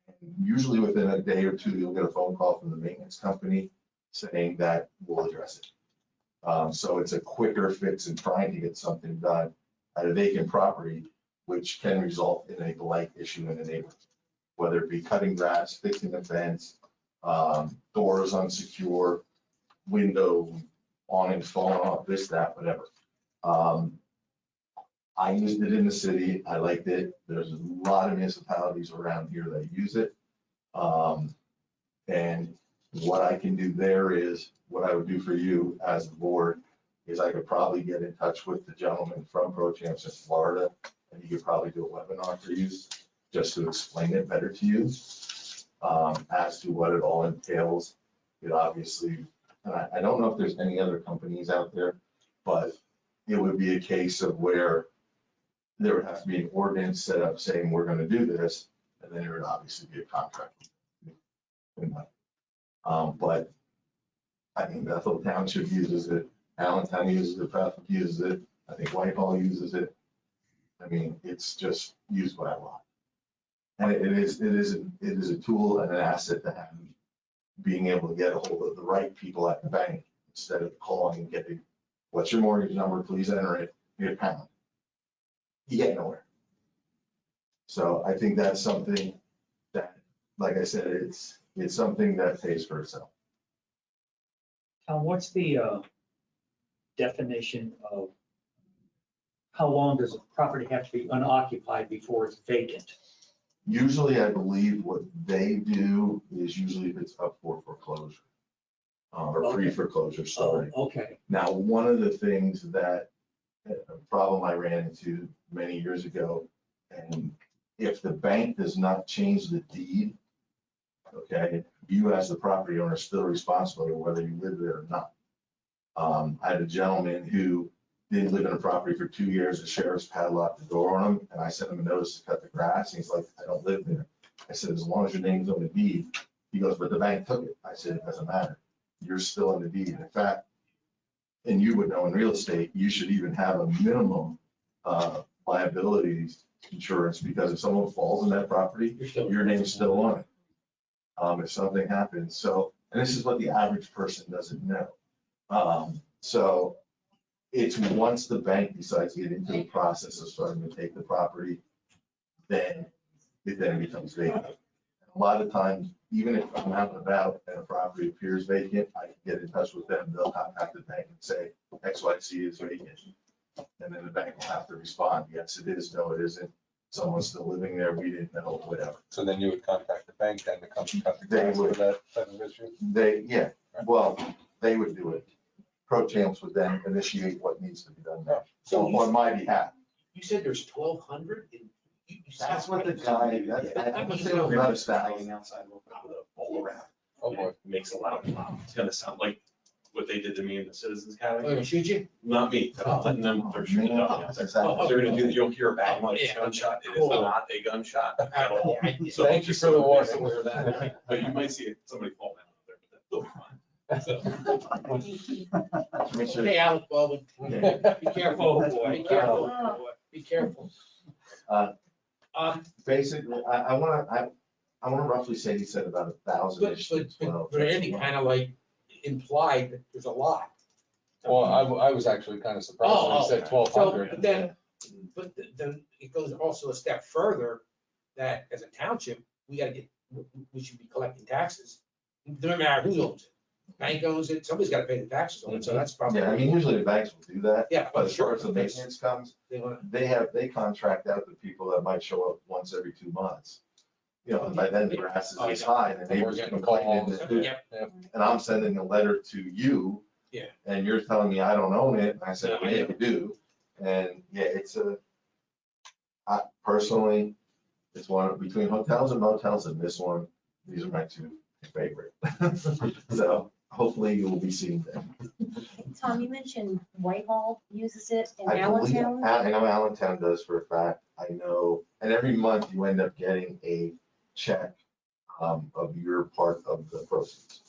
And usually within a day or two, you'll get a phone call from the maintenance company saying that we'll address it. So it's a quicker fix in trying to get something done at a vacant property, which can result in a blight issue in the neighborhood, whether it be cutting grass, fixing a fence, doors unsecure, window awnings falling off, this, that, whatever. I used it in the city. I liked it. There's a lot of municipalities around here that use it. And what I can do there is, what I would do for you as the board is I could probably get in touch with the gentleman from Township in Florida, and he could probably do a webinar for you just to explain it better to you as to what it all entails. It obviously, and I don't know if there's any other companies out there, but it would be a case of where there would have to be an ordinance set up saying we're going to do this, and then there would obviously be a contract. But I mean, Bethel Township uses it, Allentown uses it, Bethel uses it, I think Whitehall uses it. I mean, it's just used by a lot. And it is a tool and an asset to have, being able to get a hold of the right people at the bank instead of calling and getting, what's your mortgage number, please enter it, hit pound. You get nowhere. So I think that's something that, like I said, it's something that pays for itself. Tom, what's the definition of how long does a property have to be unoccupied before it's vacant? Usually, I believe what they do is usually if it's up for foreclosure or pre-foreclosure, sorry. Oh, okay. Now, one of the things that, a problem I ran into many years ago, and if the bank does not change the deed, okay, you as the property owner are still responsible whether you live there or not. I had a gentleman who didn't live in a property for 2 years. The sheriff's padlocked the door on him, and I sent him a notice to cut the grass. And he's like, I don't live there. I said, as long as your name's on the deed. He goes, but the bank took it. I said, it doesn't matter. You're still on the deed. In fact, and you would know in real estate, you should even have a minimum liability insurance, because if someone falls in that property, your name's still on it. If something happens. So, and this is what the average person doesn't know. So it's once the bank decides to get into the process of starting to take the property, then it becomes vacant. A lot of times, even if I'm out and about and a property appears vacant, I can get in touch with them. They'll contact the bank and say XYZ is vacant. And then the bank will have to respond. Yes, it is. No, it isn't. Someone's still living there. We didn't know, whatever. So then you would contact the bank then to come and cut the They grass for would. that type of issue? Well, they would do it. Pro-Champs would then initiate what needs to be done now. So So on my behalf. You said there's 1,200 in. That's what the guy, that's not a stallion. Outside with a bowl wrap. Oh, boy. Makes a loud pop. It's gonna sound like what they did to me in the Citizens Oh, Academy. you shoot you? Not me, Oh. letting them, they're shooting the dog. That's exactly. They're gonna do, you'll hear a bang like Yeah. a gunshot. It is Cool. not a gunshot at all. So Thank you just for the so warning. aware of that. But you might see somebody fall down there, but that'll be fine. So, Make sure- Hey, Alec Baldwin, Yeah. be careful, boy, be careful, boy, be careful. Basically, I wanna roughly say he said about 1,000-ish. But Andy kind of like implied that there's a lot. Well, I was actually kind of surprised when Oh, he said So 1,200. then it goes also a step further, that as a township, we should be collecting taxes. No matter who owns it. Bank owns it, somebody's got to pay the taxes on it, so that's probably. Yeah, I mean, usually the banks will do that. Yeah, But as far sure. as the maintenance comes, They wanna- they contract out the people that might show up once every 2 months. You know, and by then the grass is this high and the neighbors We're are getting complaining. calls. Yep. And I'm sending a letter to you. Yeah. And you're telling me I don't own it. And I said, No, I yeah, you do. And yeah, personally, it's one between hotels and motels and this one, these are my 2 favorite. So hopefully you will be seeing them. Tom, you mentioned Whitehall uses it in I believe, Allentown. I know Allentown does for a fact. I know, and every month you end up getting a check of your part of the proceeds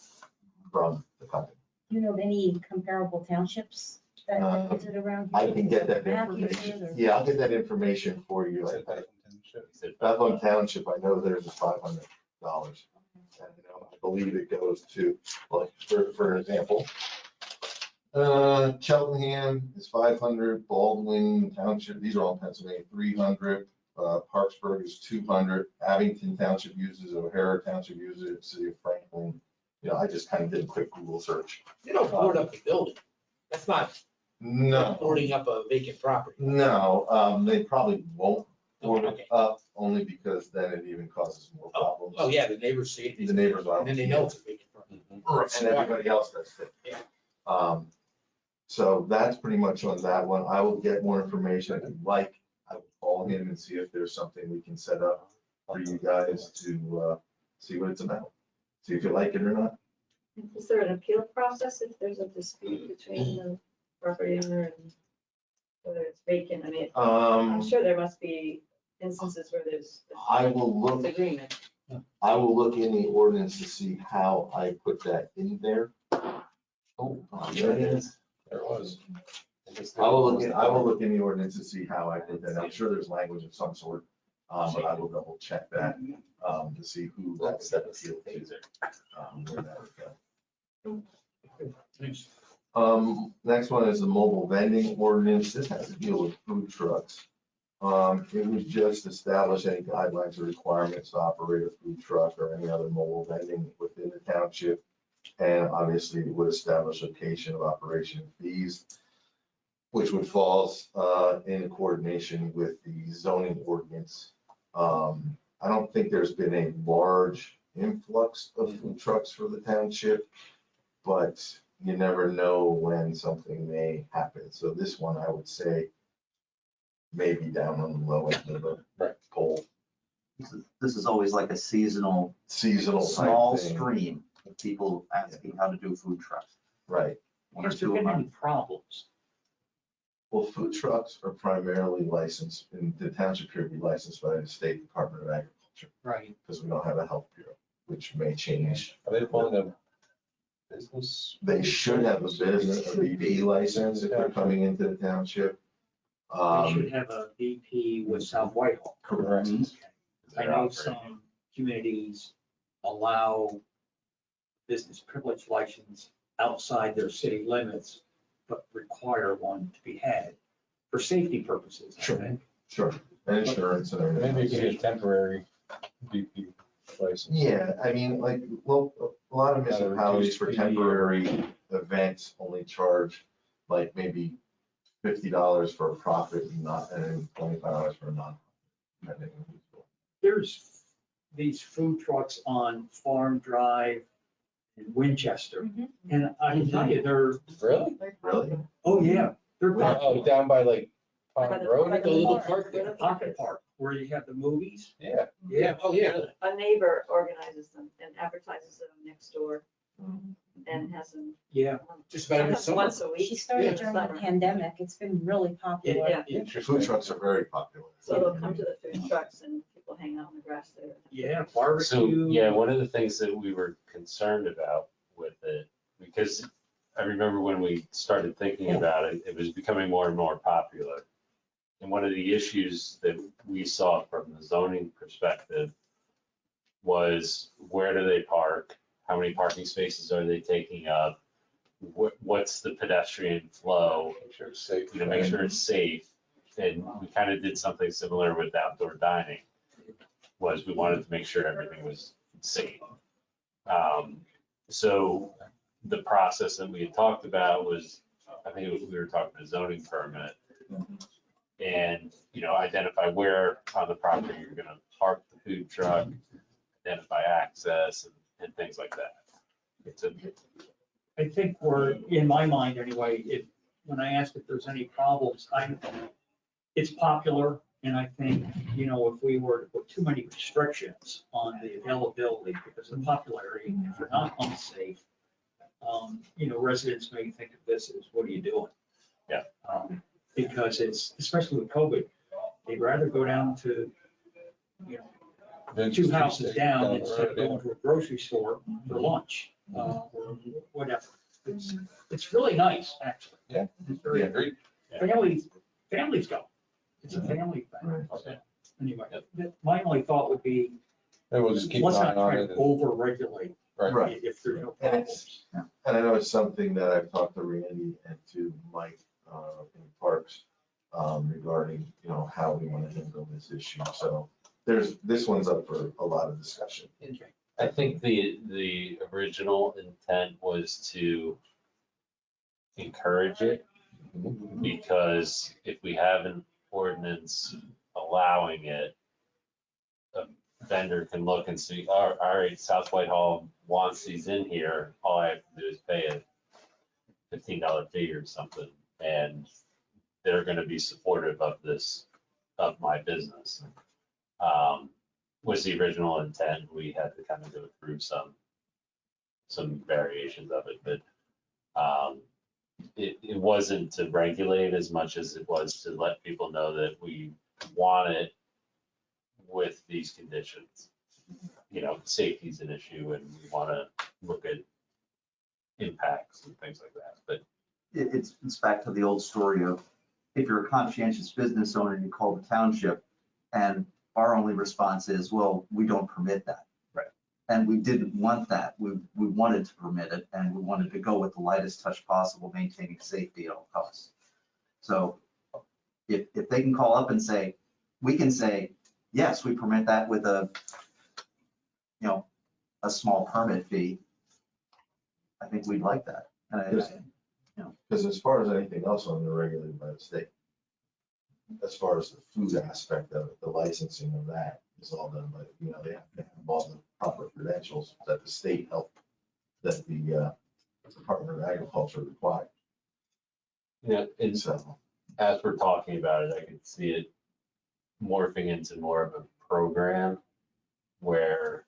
from the company. Do you know of any comparable townships that use it around here? I can get that Map information. uses it, or- Yeah, I'll get that information for you. Bethlehem Township, I know theirs is $500. And I believe it goes to, like, for example, Cheltenham is 500, Baldwin Township, these are all in Pennsylvania, 300. Parksburg is 200, Abington Township uses it, O'Hara Township uses it, City of Franklin I just kind of did a quick Google search. They don't board up the building. That's not No, boarding up a vacant property. no, they probably won't board it Okay. up, only because then it even causes more problems. Oh, yeah, the neighbors see it. The neighbors are. And then they know it's a vacant property. And everybody else does too. Yeah. So that's pretty much on that one. I will get more information if you'd like. I will call him and see if there's something we can set up for you guys to see what it's about. See if you like it or not. Is there an appeal process if there's a dispute between the property owner and whether it's vacant? I mean, I'm sure there must be instances where there's I will look, disagreement. I will look in the ordinance to see how I put that in there. Oh, there it is. There it was. I will look in the ordinance to see how I did that. I'm sure there's language of some sort, but I will double check that, to see who that set appeal to. Where that would go. Next one is the mobile vending ordinance. This has to deal with food trucks. It would just establish any guidelines or requirements to operate a food truck or any other mobile vending within the township. And obviously it would establish location of operation fees, which would fall in coordination with the zoning ordinance. I don't think there's been a large influx of food trucks for the township, but you never know when something may happen. So this one, I would say, maybe down on the low end of the pole. This is always like a seasonal, Seasonal type small thing. stream of people asking how to do food trucks. Right. One or Has there two a been any month. problems? Well, food trucks are primarily licensed, in the township here, be licensed by the State Department of Agriculture, Right. because we don't have a health bureau, which may change. Are they pulling a business? They should have a business, a BP license if they're coming into the township. They should have a VP with South Whitehall. Correct. I know some communities allow business privilege license outside their city limits, but require one to be had for safety purposes, I Sure. think. Sure, and insurance and everything. Maybe you could get a temporary BP license. Yeah, I mean, like, well, a lot of municipalities for temporary events only charge like maybe $50 for a profit and then $25 for a non. There's these food trucks on Farm Drive in Winchester, and I can tell you, they're, Really? Really? oh yeah, they're Oh, popular. down by like By Pond the- Road? by The little park, park where there. the park Pocket is. Park, where you have the movies. Yeah. Yeah. Oh, yeah. A neighbor organizes them and advertises them next door and has them Yeah. Just about every sometimes summer. once a She week. started in the during the summer. pandemic. It's been really popular. Yeah, Food trucks are very popular. so they'll come to the food trucks and people hang out on the grass there. Yeah, So, barbecue. yeah, one of the things that we were concerned about with it, because I remember when we started thinking about it, it was becoming more and more popular. And one of the issues that we saw from the zoning perspective was where do they park? How many parking spaces are they taking up? What's the pedestrian flow? Make sure it's safe. Make sure it's safe. And we kind of did something similar with outdoor dining, was we wanted to make sure everything was safe. So the process that we had talked about was, I think we were talking a zoning permit. And, identify where on the property you're gonna park the food truck, identify access and things like that. It's a, I think we're, in my mind anyway, when I ask if there's any problems, it's popular. And I think, if we were to put too many restrictions on the availability because of the popularity, if they're not unsafe, residents may think of this as, what are you doing? Yeah. Because it's, especially with COVID, they'd rather go down to, two houses down instead of going to a grocery store for lunch, or whatever. It's really nice, actually. Yeah. It's very, Agreed. families go. It's a family thing. Right. So, anyway, my only thought would be, Maybe we'll just keep let's an not eye on try it. to over-regulate Right. if there's no And problems. And I know it's something that I've talked to Randy and to Mike in Parks regarding, how we want to handle this issue. So this one's up for a lot of discussion. Okay. I think the original intent was to encourage it, because if we have an ordinance allowing it, a vendor can look and see, all right, South Whitehall wants these in here, all I have to do is pay a $15 fee or something, and they're gonna be supportive of this, of my business. Was the original intent. We had to kind of go through some variations of it, but it wasn't to regulate as much as it was to let people know that we want it with these conditions. You know, safety's an issue, and we want to look at impacts and things like that, but It's back to the old story of, if you're a conscientious business owner and you call the township, and our only response is, well, we don't permit that. Right. And we didn't want that. We wanted to permit it, and we wanted to go with the lightest touch possible, maintaining safety at all costs. So if they can call up and say, we can say, yes, we permit that with a small permit fee, I think we'd like that. And Because as far as anything else, I'm regulated by the state. As far as the food aspect of it, the licensing of that is all done by, they have to have all the proper credentials that the state help, that the Department of Agriculture requires. yeah, it's, So, as we're talking about it, I can see it morphing into more of a program where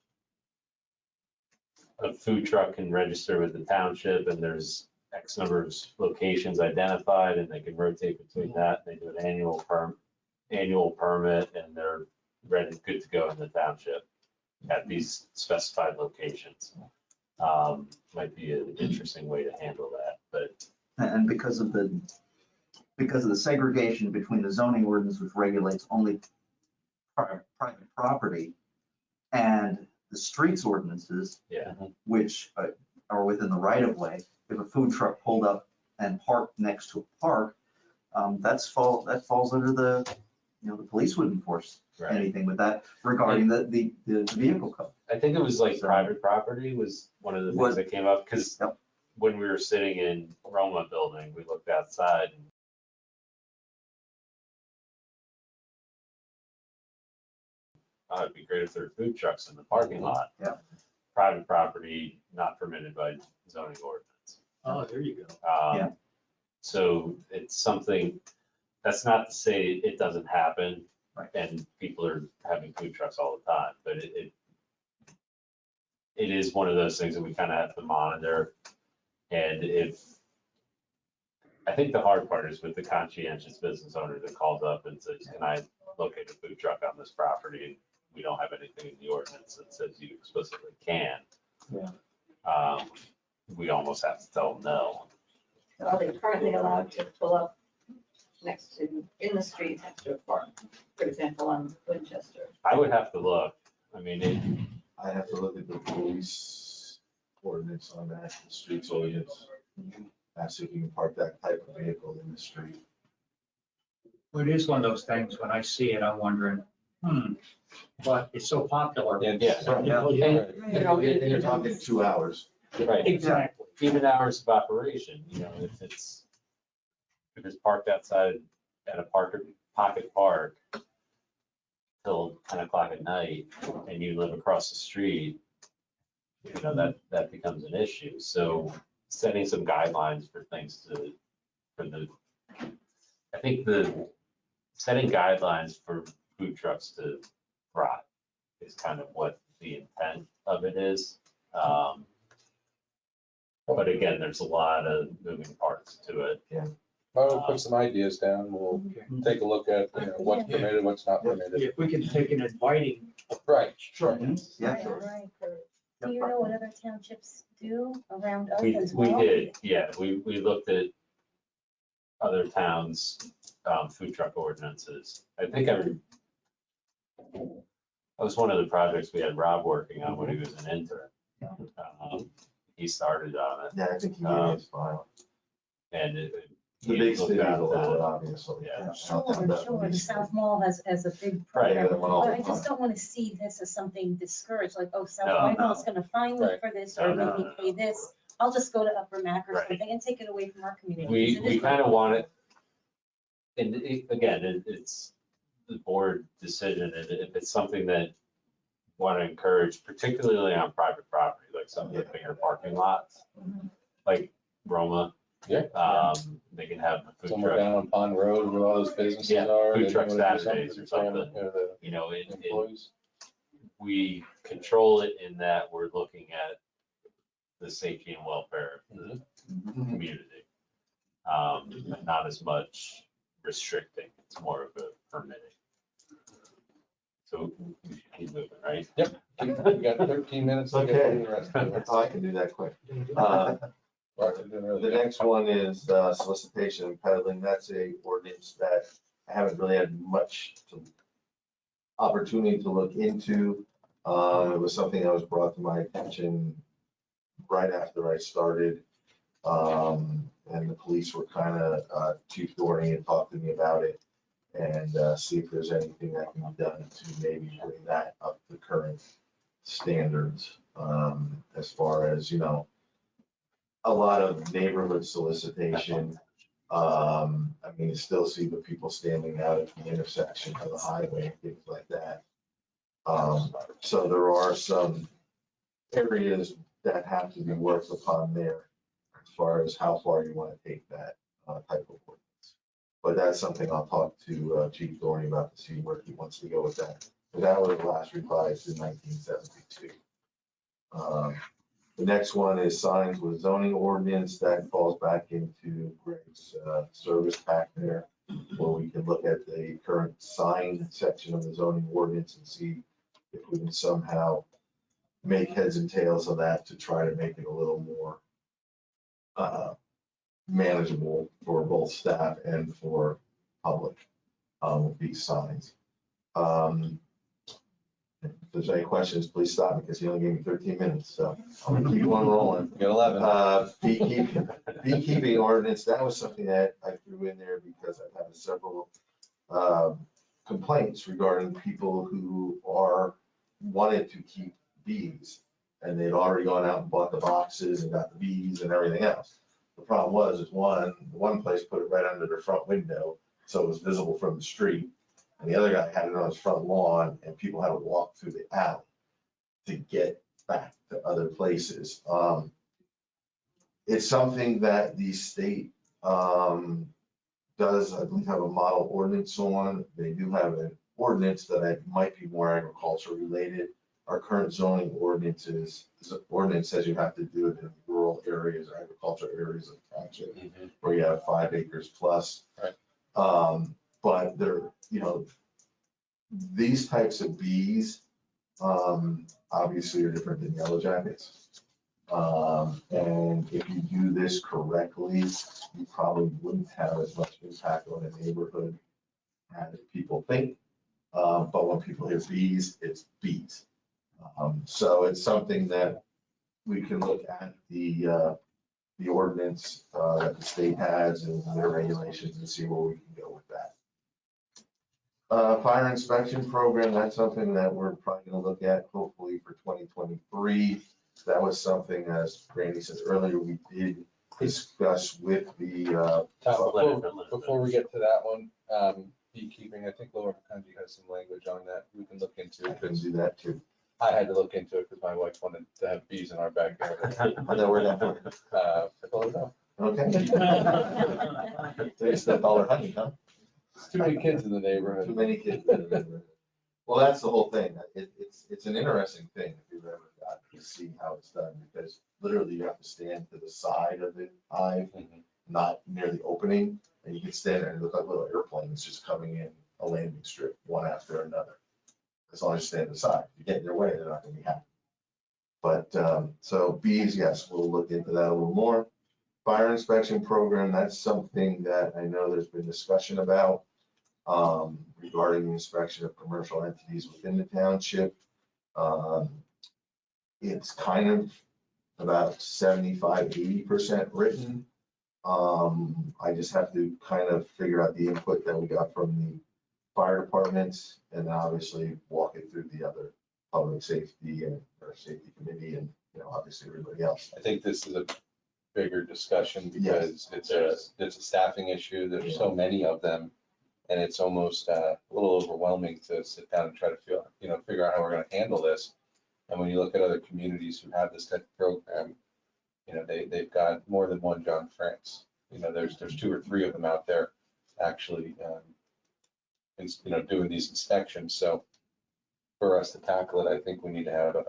a food truck can register with the township, and there's X number of locations identified, and they can rotate between that. They do an annual permit, and they're ready, good to go in the township at these specified locations. Might be an interesting way to handle that, but And because of the segregation between the zoning ordinance, which regulates only private property, and the streets ordinances, yeah. which are within the right of way, if a food truck pulled up and parked next to a park, that falls under the police would enforce Right. anything with that regarding the vehicle code. I think it was like private property was one of the things that came up, because Yep. when we were sitting in Roma building, we looked outside and it'd be great if there were food trucks in the parking lot. Yeah. Private property not permitted by zoning ordinance. Oh, there you go. Yeah. So it's something, that's not to say it doesn't happen. Right. And people are having food trucks all the time, but it is one of those things that we kind of have to monitor. And I think the hard part is with the conscientious business owner that calls up and says, can I locate a food truck on this property? And we don't have anything in the ordinance that says you explicitly can. Yeah. We almost have to tell them no. Are they currently allowed to pull up next to, in the street next to a park, for example, on Winchester? I would have to look. I mean, I have to look at the police ordinance on that, the streets ordinance. Ask if you can park that type of vehicle in the street. It is one of those things, when I see it, I'm wondering, but it's so popular. yeah. Yeah. And, you know, And you're talking 2 hours. right. Exactly. Even hours of operation, if it's parked outside at a pocket park till 10 o'clock at night, and you live across the street, that becomes an issue. So setting some guidelines for things I think setting guidelines for food trucks to thrive is kind of what the intent of it is. But again, there's a lot of moving parts to it. Well, we'll put some ideas down. We'll take a look at, what's permitted, what's not permitted. If we can take an inviting Right. Sure. Yeah, Right, sure. right. Do you know what other townships do around us We as well? did, yeah, we looked at other towns' food truck ordinances. I think that was one of the projects we had Rob working on when he was an intern. He started on it, Yeah, I think he gave his file. and The big cities a little bit, obviously. Yeah. Sure, the South Mall has a big Right. program, Yeah, well, but I just don't want to see this as something discouraged, like, oh, South No, Whitehall's gonna fine me Right. for this No, or no, make me no, pay this. I'll just go to Upper Mac or Right. something and take it away from our community. We 'cause it is kind of right. want it, and again, it's the board decision, and if it's something that want to encourage, particularly on private property, like some of the bigger parking lots, like Roma. Yeah. They can have a food Somewhere truck, down on Pond Road where all those businesses Yeah, are. food they truck wanna do Saturdays for or something. the family, the you know, employees. we control it in that we're looking at the safety and welfare of the community. And not as much restricting, it's more of a permitting. So we should keep moving, right? Yep. We got 13 minutes to get through the rest of it. Oh, I can do that quick. Right, it didn't really The go. next one is solicitation and peddling. That's a ordinance that I haven't really had much opportunity to look into. It was something that was brought to my attention right after I started. And the police were kind of, Chief Dorney had talked to me about it and see if there's anything that can be done to maybe bring that up to current standards. As far as, a lot of neighborhood solicitation. I mean, you still see the people standing out at the intersection of the highway and things like that. So there are some areas that have to be worked upon there as far as how far you want to take that type of ordinance. But that's something I'll talk to Chief Thorney about to see where he wants to go with that. But that was last revised in 1972. The next one is signs with zoning ordinance. That falls back into Greg's service pack there, where we can look at the current sign section of the zoning ordinance and see if we can somehow make heads and tails of that to try to make it a little more manageable for both staff and for public with these signs. If there's any questions, please stop me because you only gave me 13 minutes, so I'm gonna keep on rolling. You got 11. Beekeeping ordinance, that was something that I threw in there because I've had several complaints regarding people who wanted to keep bees. And they'd already gone out and bought the boxes and got the bees and everything else. The problem was, one place put it right under their front window, so it was visible from the street. And the other guy had it on his front lawn, and people had to walk through the alley to get back to other places. It's something that the state does, I believe, have a model ordinance on. They do have an ordinance that might be more agriculture related. Our current zoning ordinance says you have to do it in rural areas, or agricultural areas of township, where you have 5 acres plus. Right. But these types of bees, obviously are different than yellow jackets. And if you do this correctly, you probably wouldn't have as much impact on the neighborhood as people think. But when people hear bees, it's bees. So it's something that we can look at the ordinance that the state has and their regulations and see where we can go with that. Fire inspection program, that's something that we're probably gonna look at hopefully for 2023. That was something, as Randy said earlier, we did discuss with the, Before we get to that one, beekeeping, I think Lower McKenzie has some language on that we can look into. I can do that too. I had to look into it because my wife wanted to have bees in our backyard. I know where that. Okay. They spent all their honey, huh? There's too many kids in the Too neighborhood. many kids. Well, that's the whole thing. It's an interesting thing if you've ever got to see how it's done, because literally you have to stand to the side of the hive, not near the opening, and you can stand there and look like little airplanes just coming in a landing strip, one after another. As long as you stand to the side. If you get in their way, they're not gonna be happy. But, so bees, yes, we'll look into that a little more. Fire inspection program, that's something that I know there's been discussion about regarding the inspection of commercial entities within the township. It's kind of about 75, 80% written. I just have to kind of figure out the input that we got from the fire departments and obviously walk it through the other public safety and our safety committee and, obviously everybody else. I think this is a bigger discussion because it's a staffing issue. There's so many of them. And it's almost a little overwhelming to sit down and try to figure out how we're going to handle this. And when you look at other communities who have this type of program, they've got more than one John France. There's 2 or 3 of them out there actually, doing these inspections. So for us to tackle it, I think we need to have a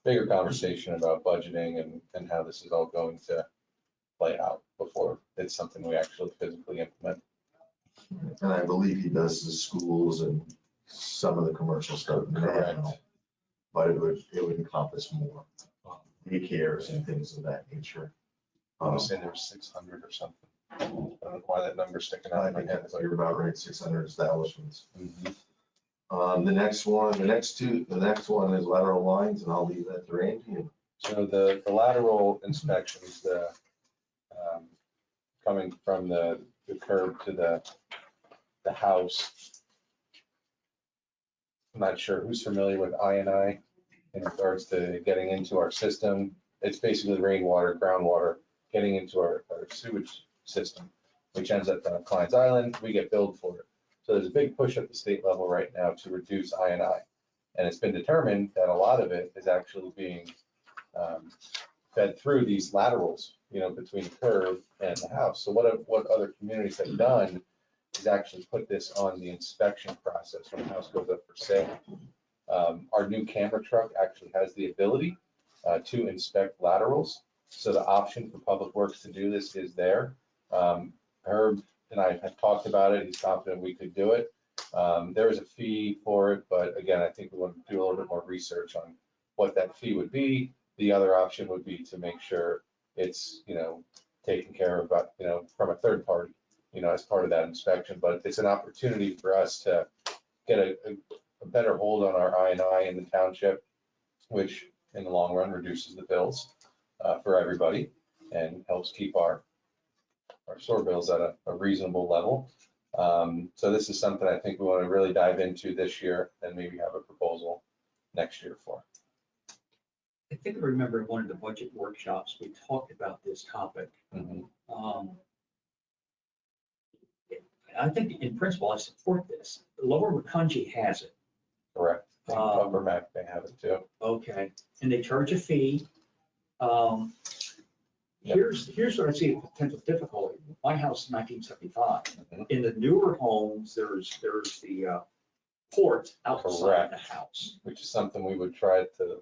bigger conversation about budgeting and how this is all going to play out before it's something we actually physically implement. And I believe he does the schools and some of the commercial stuff now, but it would encompass more daycares and things of that nature. I was saying there was 600 or something. I don't know why that number's sticking out I in my think head. that's you're about right, 600 establishments. Mhm. The next one is lateral lines, and I'll leave that to Randy. So the lateral inspections, coming from the curb to the house. I'm not sure who's familiar with I&I in regards to getting into our system. It's basically rainwater, groundwater, getting into our sewage system, which ends up on Klein's Island. We get billed for it. So there's a big push at the state level right now to reduce I&I. And it's been determined that a lot of it is actually being fed through these laterals, between the curb and the house. So what other communities have done is actually put this on the inspection process when the house goes up for sale. Our new camera truck actually has the ability to inspect laterals. So the option for Public Works to do this is there. Herb and I have talked about it. He's confident we could do it. There is a fee for it, but again, I think we want to do a little bit more research on what that fee would be. The other option would be to make sure it's, taken care of, from a third party, as part of that inspection. But it's an opportunity for us to get a better hold on our I&I in the township, which in the long run reduces the bills for everybody and helps keep our sewer bills at a reasonable level. So this is something I think we want to really dive into this year and maybe have a proposal next year for. I think I remember in one of the budget workshops, we talked about this topic. I think in principle, I support this. Lower Wacungi has it. Correct. I think Upper Mac may have it too. Okay, and they charge a fee. Here's where I see a potential difficulty. My house is 1975. In the newer homes, there's the port outside the house. Which is something we would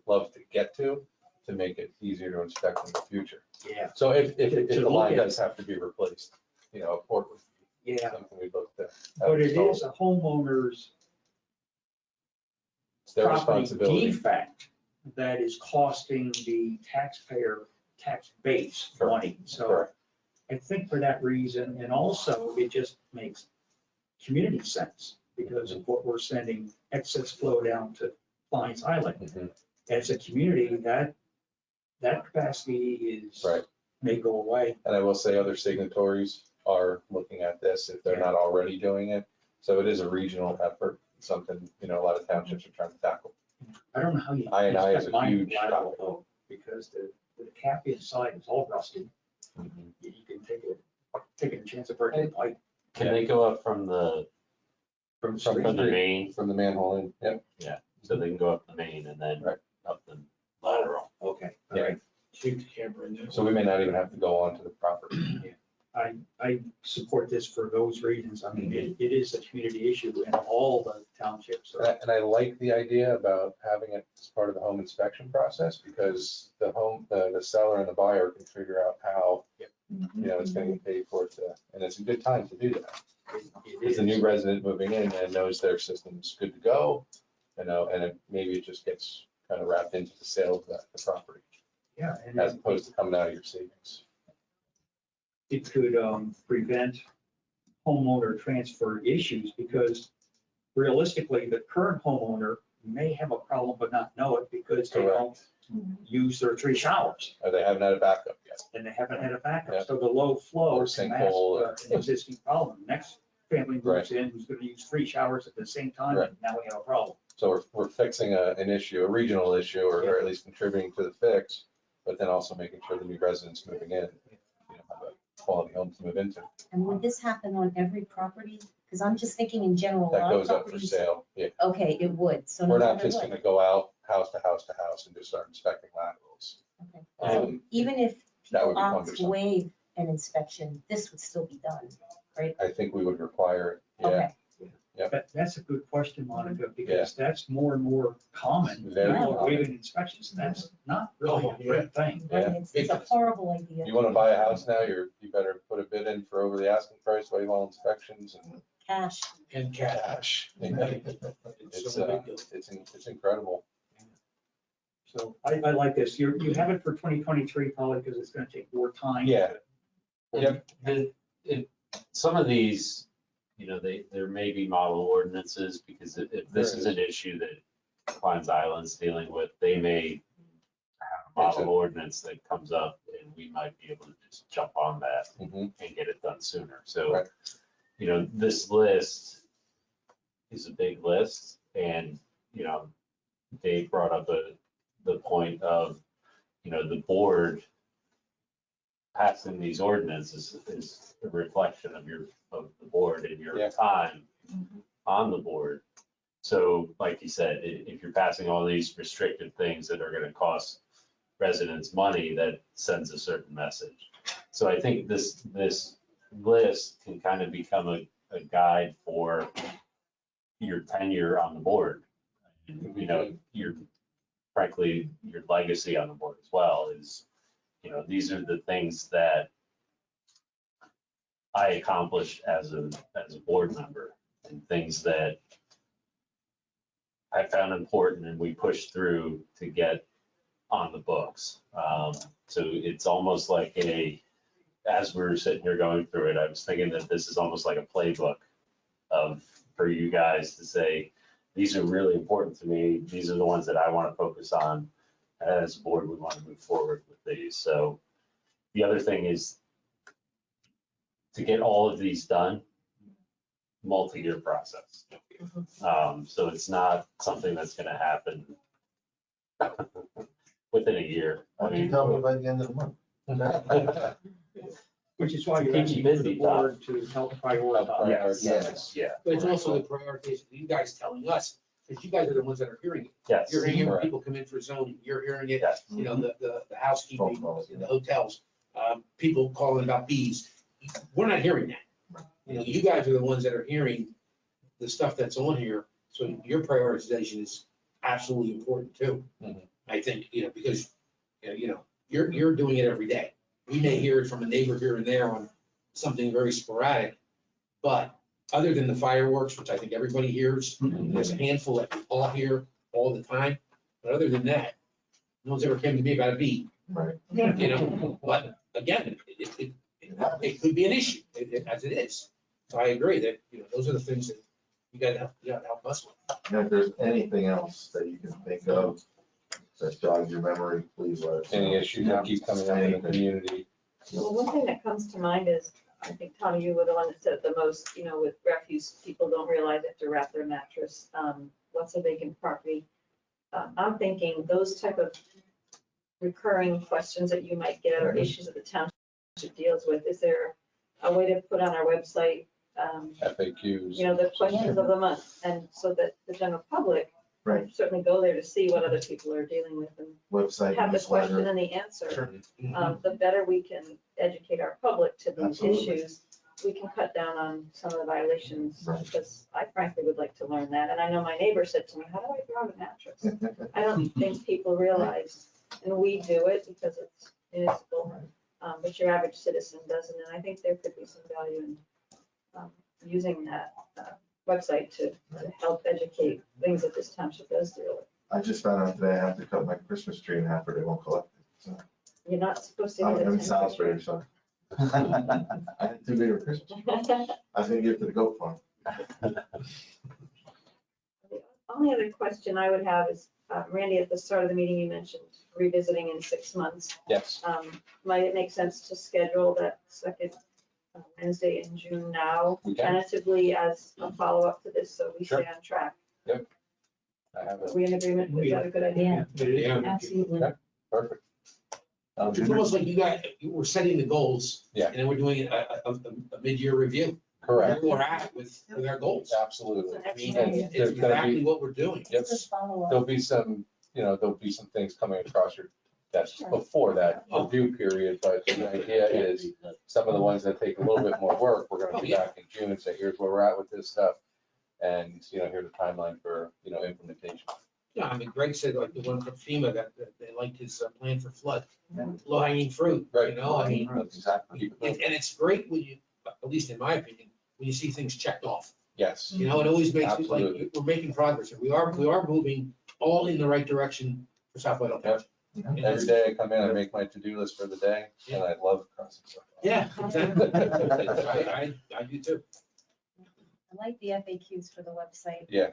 love to get to make it easier to inspect in the future. Yeah. So if To the line look at- does have to be replaced, a port would be Yeah, something we'd look to. have but it installed. is a homeowner's It's their property responsibility. defect that is costing the taxpayer tax base Correct. money. So Correct. I think for that reason, and also it just makes community sense because of what we're sending excess flow down to Klein's Island. Mhm. As a community, that capacity is, Right. may go away. And I will say other signatories are looking at this if they're not already doing it. So it is a regional effort, something, a lot of townships are trying to tackle. I don't know how you. I&I is expect a mine to huge lateral topic. though, because the cap inside is all rusted. Mhm. You can take a chance of breaking a pipe Can they go up from the from the From street. from the main? From the manhole in, yep. Yeah, so they can go up the main and then Right. up the lateral. Okay, all Yeah. right. Keep the camera in there. So we may not even have to go onto the property. I support this for those reasons. I mean, it is a community issue in all the townships. So And I like the idea about having it as part of the home inspection process because the seller and the buyer can figure out how, it's going to get paid for and it's a good time to do that. it Because the is. new resident moving in and knows their system's good to go, and maybe it just gets kind of wrapped into the sale of the property Yeah, and as opposed to coming out of your savings. it could prevent homeowner transfer issues because realistically, the current homeowner may have a problem but not know it because they Correct. don't use their 3 showers Or they haven't had a backup yet. and they haven't had a Yeah. backup. So the low flow Or can sinkhole. mask an existing problem. Next family moves in who's going to use 3 showers at the same time, Right. and now we have a problem. So we're fixing an issue, a regional issue, or at least contributing to the fix, but then also making sure the new residents moving in, have a quality home to move into. And would this happen on every property? Because I'm just thinking in general, a That lot of goes up for properties. sale. Yeah. Okay, it would, so no We're not matter just what. gonna go out house to house to house and just start inspecting laterals. Okay. So Um, even if that would people be opt to cumbersome. waive an inspection, this would still be done, right? I think we would require it, yeah. Okay. That's a good question, Monica, because that's more and more common. Very People are common. waiving inspections, and that's not really a good thing. Yeah. Right, it's a horrible idea. You wanna buy a house now, you better put a bid in for over the asking price, waive all inspections and Cash. And cash. It's a big deal. It's incredible. So I like this. You have it for 2023 probably because it's going to take more time. Yeah. Yep. Some of these, there may be model ordinances, because if this There is is. an issue that Klein's Island's dealing with, they may have a model ordinance that comes up, and we might be able to just jump on that Mhm. and get it done sooner. So, Right. this list is a big list, and, Dave brought up the point of, the board passing these ordinances is a reflection of the board and your Yeah. time on the board. So like you said, if you're passing all these restrictive things that are gonna cost residents money, that sends a certain message. So I think this list can kind of become a guide for your tenure on the board. Frankly, your legacy on the board as well is, these are the things that I accomplished as a board member, and things that I found important and we pushed through to get on the books. So it's almost like as we were sitting here going through it, I was thinking that this is almost like a playbook for you guys to say, these are really important to me. These are the ones that I want to focus on. As a board, we want to move forward with these. So the other thing is to get all of these done, multi-year process. So it's not something that's going to happen within a year. Why don't you tell me by the end of the month? Which is why you're Keep asking you for the busy, Tom. board to help prioritize. Yes, yeah. But it's also the prioritization, you guys telling us, because you guys are the ones that are hearing it. Yes. You're hearing Right. people come in for zoning, you're hearing it, Yes. the housekeeping, Phone calls, the hotels, people calling about bees. We're not hearing that. You guys are the ones that are hearing the stuff that's on here, so your prioritization is absolutely important too. Mhm. I think, because, you're doing it every day. We may hear it from a neighbor here and there on something very sporadic, but other than the fireworks, which I think everybody hears, there's a handful that we all hear all the time, but other than that, no one's ever came to me about a bee, Right. But again, it could be an issue, as it is. So I agree that, those are the things that you gotta help us with. And if there's anything else that you can think of that jogs your memory, please let us know. Any issues that keep coming up in the community? Well, one thing that comes to mind is, I think, Tommy, you were the one that said it the most, with refuse, people don't realize they have to wrap their mattress. What's a vacant property? I'm thinking those type of recurring questions that you might get, or issues that the township deals with. Is there a way to put on our website, FAQs. the questions of the month, and so that the general public Right. can certainly go there to see what other people are dealing with and Website, have the question newsletter. and the answer. Sure. The better we can educate our public to these Absolutely. issues, we can cut down on some of the violations. Right. Because I frankly would like to learn that. And I know my neighbor said to me, how do I throw out a mattress? I don't think people realize, and we do it because it's municipal, but your average citizen doesn't. And I think there could be some value in using that website to help educate things that this township does deal with. I just found out today I have to cut my Christmas tree in half or they won't collect it. So You're not supposed to. I'm use in it. Salisbury, so. I had too big of a Christmas tree. I was gonna give it to the goat farm. The only only other question I would have is, Randy, at the start of the meeting, you mentioned revisiting in 6 months. Yes, Might it make sense to schedule that second Wednesday in June now, We can. tentatively as a follow-up to this, so we Sure. stay on track? I have Are it. we in agreement? Is that a good idea? Yeah. Absolutely. Perfect. It's almost like you were setting the goals. Yeah. And then we're doing a mid-year review. Correct, Where we're at with our goals. absolutely. I mean, Excellent. it's There's gonna exactly be- what we're doing. It's a Yes, follow-up. there'll be some, there'll be some things coming across your desk Sure. before that review period, but the idea is some of the ones that take a little bit more work, we're gonna Oh, be yeah. back in June and say, here's where we're at with this stuff. And, here's the timeline for, implementation. Yeah, I mean, Greg said like the one from FEMA that they liked his plan for flood, low hanging fruit, Right. you know, I mean, That's exactly. Keep it and moving. it's great when you, at least in my opinion, when you see things checked off. Yes, You know, it always makes it Absolutely. like, we're making progress, and we are moving all in the right direction for South Whitehall Township. And every day I come in, I make my to-do list for the day, and I love crossing stuff off. Yeah, exactly. I do too. I like the FAQs for the website. Yeah,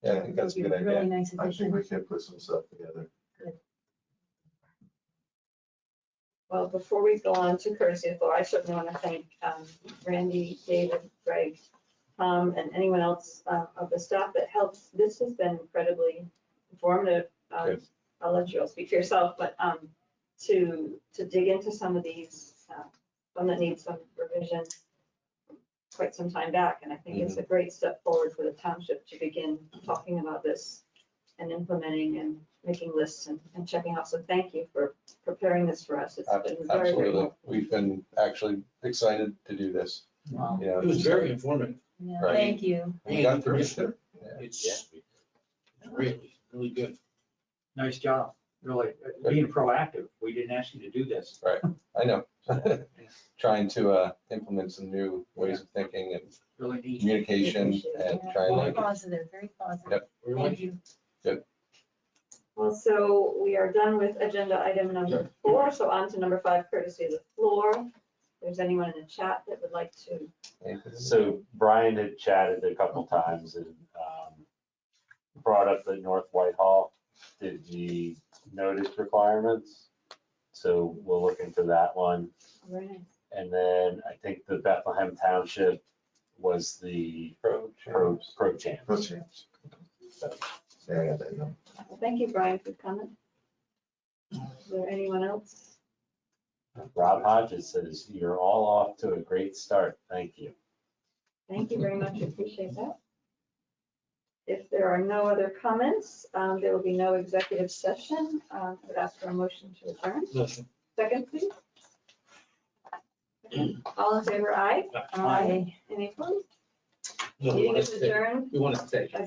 I think that's a good Really idea. nice I think we addition. can put some stuff together. Well, before we go on to courtesy of the floor, I certainly want to thank Randy, David, Greg, Tom, and anyone else of the staff that helps. This has been incredibly informative. Good. I'll let you all speak for yourself, but to dig into some of these, some that need some revision quite some time back. And I think it's a great step forward for the township to begin talking about this and implementing and making lists and checking out. So thank you for preparing this for us. It's been very, very Absolutely. helpful. We've been actually excited to do this. Wow. It was very informative. Yeah, Right. thank you. We got Being through it. commissioner, Yeah. it's really good. Nice job, really, being proactive. We didn't ask you to do this. I know. Trying to implement some new ways of thinking and Really neat. communication and Yeah, trying very to, positive, very positive. Yep. Thank you. Well, so we are done with agenda item number 4. So on to number 5, courtesy of the floor. If there's anyone in the chat that would like to. So Brian had chatted a couple times and brought up the North Whitehall, did the notice requirements. So we'll look into that one. Very nice. And then I think the Bethlehem Township was the pro champ. No chance. Yeah, I got that. No. Well, thank you, Brian, for coming. Is there anyone else? Rob Hodges says, you're all off to a great start. Thank you. Thank you very much. I appreciate that. If there are no other comments, there will be no executive session. I would ask for a motion to adjourn. Motion. Second, please. All in favor, aye. Aye. Any opposed? No, we Meeting want is to stay. adjourned. We want to stay. Again.